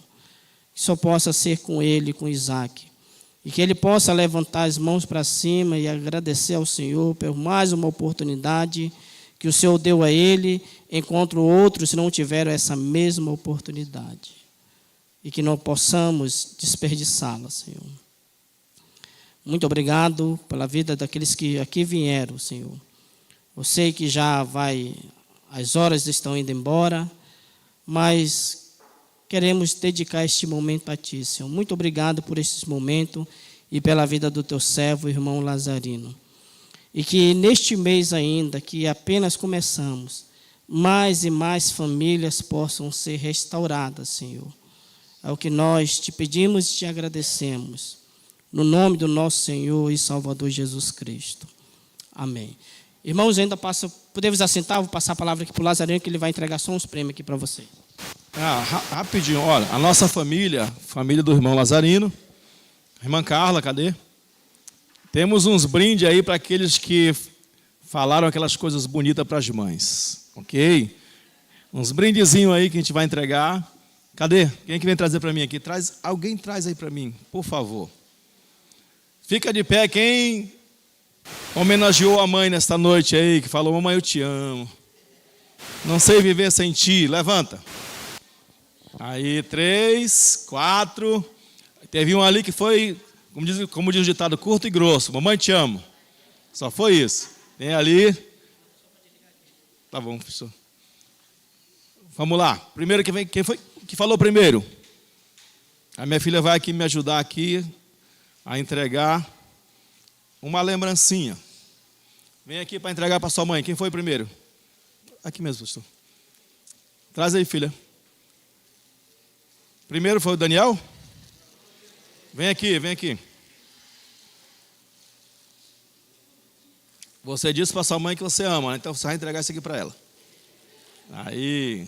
Que só possa ser com ele, com Isaac. E que ele possa levantar as mãos para cima e agradecer ao Senhor por mais uma oportunidade que o Senhor deu a ele, enquanto outros não tiveram essa mesma oportunidade. E que não possamos desperdiçá-la, Senhor. Muito obrigado pela vida daqueles que aqui vieram, Senhor. Eu sei que já as horas estão indo embora, mas queremos dedicar este momento a Ti, Senhor. Muito obrigado por este momento e pela vida do Teu servo, irmão Lazarino. E que neste mês ainda, que apenas começamos, mais e mais famílias possam ser restauradas, Senhor. É o que nós Te pedimos e Te agradecemos. No nome do nosso Senhor e Salvador Jesus Cristo. Amém. Irmãos, ainda podemos assentar, vou passar a palavra aqui para o Lazarino, que ele vai entregar só uns prêmios aqui para vocês. Rapidinho, olha, a nossa família do irmão Lazarino, irmã Carla, cadê? Temos uns brindes aí para aqueles que falaram aquelas coisas bonitas para as mães, ok? Uns brindezinhos aí que a gente vai entregar. Cadê? Quem é que vem trazer para mim aqui? Alguém traz aí para mim, por favor. Fica de pé quem homenageou a mãe nesta noite aí, que falou: mamãe, eu te amo. Não sei viver sem ti. Levanta. Aí, 3, 4. Teve um ali que foi, como diz o ditado, curto e grosso. Mamãe, te amo. Só foi isso. Tem ali. Tá bom, professor. Vamos lá. Primeiro, quem foi que falou primeiro? A minha filha vai aqui me ajudar aqui a entregar uma lembrancinha. Vem aqui para entregar para sua mãe. Quem foi primeiro? Aqui mesmo, pastor. Traz aí, filha. Primeiro foi o Daniel? Vem aqui, vem aqui. Você disse para sua mãe que você ama, né? Então você vai entregar isso aqui para ela. Aí.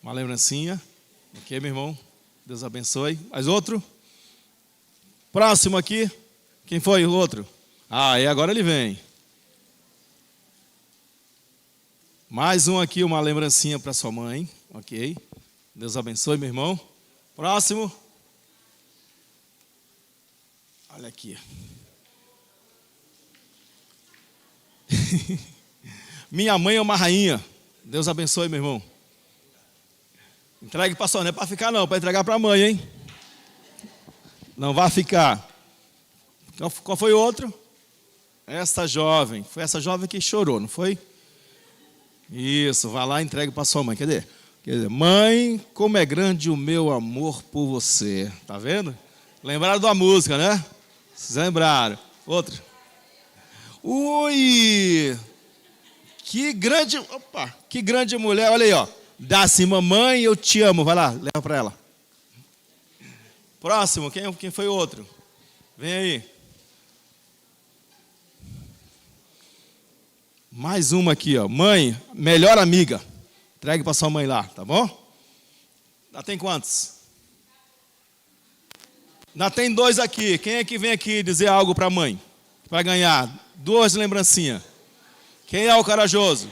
Uma lembrancinha. Ok, meu irmão? Deus abençoe. Mais outro? Próximo aqui. Quem foi o outro? E agora ele vem. Mais um aqui, uma lembrancinha para sua mãe. Ok. Deus abençoe, meu irmão. Próximo. Olha aqui. Minha mãe é uma rainha. Deus abençoe, meu irmão. Entregue para sua, não é para ficar não, para entregar para a mãe, hein? Não vai ficar. Qual foi o outro? Essa jovem. Foi essa jovem que chorou, não foi? Isso, vai lá e entregue para sua mãe. Quer dizer, mãe, como é grande o meu amor por você. Tá vendo? Lembraram da música, né? Vocês lembraram. Outro. Ui! Que grande mulher. Olha aí, ó. Dá assim, mamãe, eu te amo. Vai lá, leva para ela. Próximo, quem foi o outro? Vem aí. Mais uma aqui, ó. Mãe, melhor amiga. Entregue para sua mãe lá, tá bom? Já tem quantos? Já tem 2 aqui. Quem é que vem aqui dizer algo para a mãe? Para ganhar 2 lembrancinhas. Quem é o corajoso?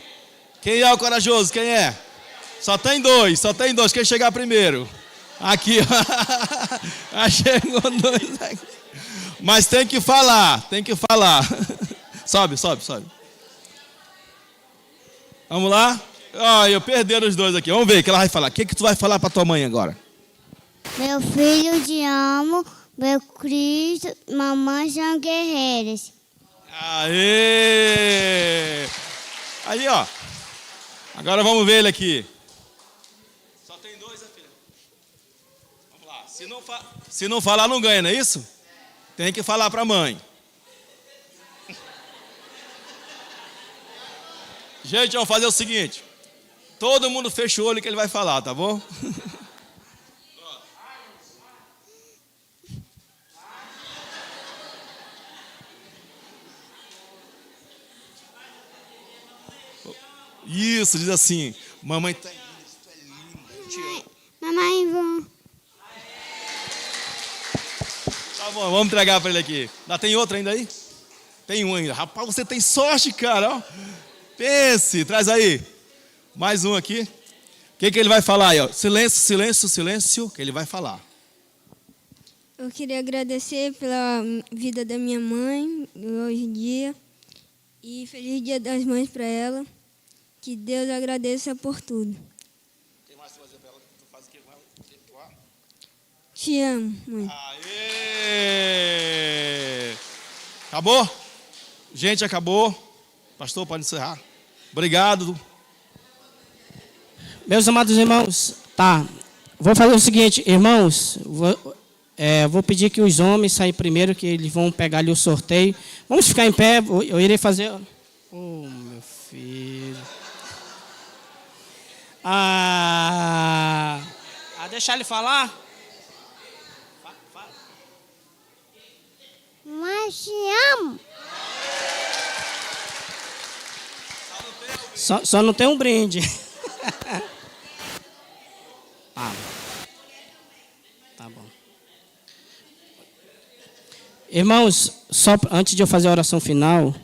Quem é o corajoso? Quem é? Só tem 2. Quem chegar primeiro? Aqui, ó. Chegou 2 aqui. Mas tem que falar. Sobe. Vamos lá? Eu perderam os dois aqui. Vamos ver o que ela vai falar. O que tu vai falar para tua mãe agora? Meu filho, te amo. Meu Cristo, mamãe são guerreiras. Aê! Aí, ó. Agora vamos ver ele aqui. Só tem dois, né, filha? Vamos lá. Se não falar, não ganha, não é isso? Tem que falar para a mãe. Gente, vamos fazer o seguinte. Todo mundo fecha o olho que ele vai falar, tá bom? Isso, diz assim. Mamãe tá linda, tu é linda, eu te amo. Mamãe, vou. Tá bom, vamos entregar para ele aqui. Tem outro ainda aí? Tem um ainda. Rapaz, você tem sorte, cara. Ó. Pense, traz aí. Mais um aqui. O que ele vai falar aí? Ó? Silêncio, silêncio, silêncio, que ele vai falar. Eu queria agradecer pela vida da minha mãe hoje em dia. E feliz Dia das Mães para ela. Que Deus agradeça por tudo. Tem mais que fazer para ela? Tu faz o que com ela? Te amo, mãe. Aê! Acabou? Gente, acabou. Pastor, pode encerrar. Obrigado. Meus amados irmãos, tá. Vou fazer o seguinte, irmãos. Vou pedir que os homens saiam primeiro, que eles vão pegar ali o sorteio. Vamos ficar em pé. Eu irei fazer. Oh, meu filho. Deixar ele falar? Mas te amo. Só não tem um brinde. Tá bom. Irmãos, só antes de eu fazer a oração final,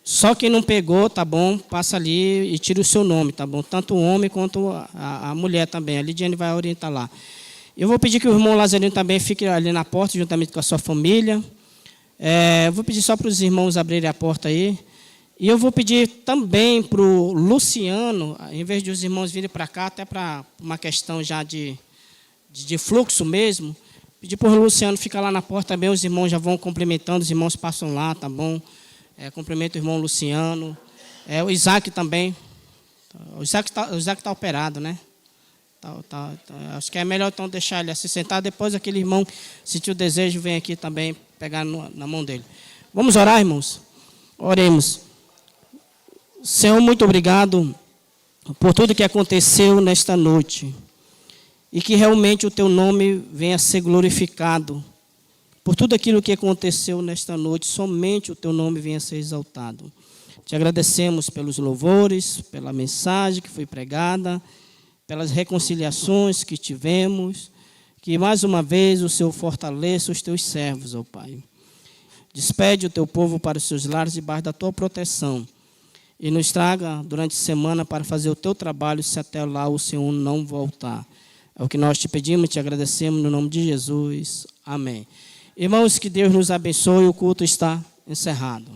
só quem não pegou, tá bom, passa ali e tira o seu nome, tá bom? Tanto o homem quanto a mulher também. A Lidiane vai orientar lá. Eu vou pedir que o irmão Lazarino também fique ali na porta, juntamente com a sua família. Vou pedir só para os irmãos abrirem a porta aí. E eu vou pedir também para o Luciano, em vez de os irmãos virem para cá, até para uma questão já de fluxo mesmo, pedir para o Luciano ficar lá na porta também, os irmãos já vão cumprimentando, os irmãos passam lá, tá bom? Cumprimento o irmão Luciano. O Isaac também. O Isaac tá operado, né? Acho que é melhor então deixar ele se sentar. Depois aquele irmão, sentir o desejo, vem aqui também pegar na mão dele. Vamos orar, irmãos? Oremos. Senhor, muito obrigado por tudo que aconteceu nesta noite. E que realmente o teu nome venha a ser glorificado. Por tudo aquilo que aconteceu nesta noite, somente o teu nome venha a ser exaltado. Te agradecemos pelos louvores, pela mensagem que foi pregada, pelas reconciliações que tivemos. Que mais uma vez o Senhor fortaleça os teus servos, ó Pai. Despede o teu povo para os seus lares debaixo da tua proteção. E nos traga durante a semana para fazer o teu trabalho, se até lá o Senhor não voltar. É o que nós te pedimos e te agradecemos no nome de Jesus. Amém. Irmãos, que Deus nos abençoe. O culto está encerrado.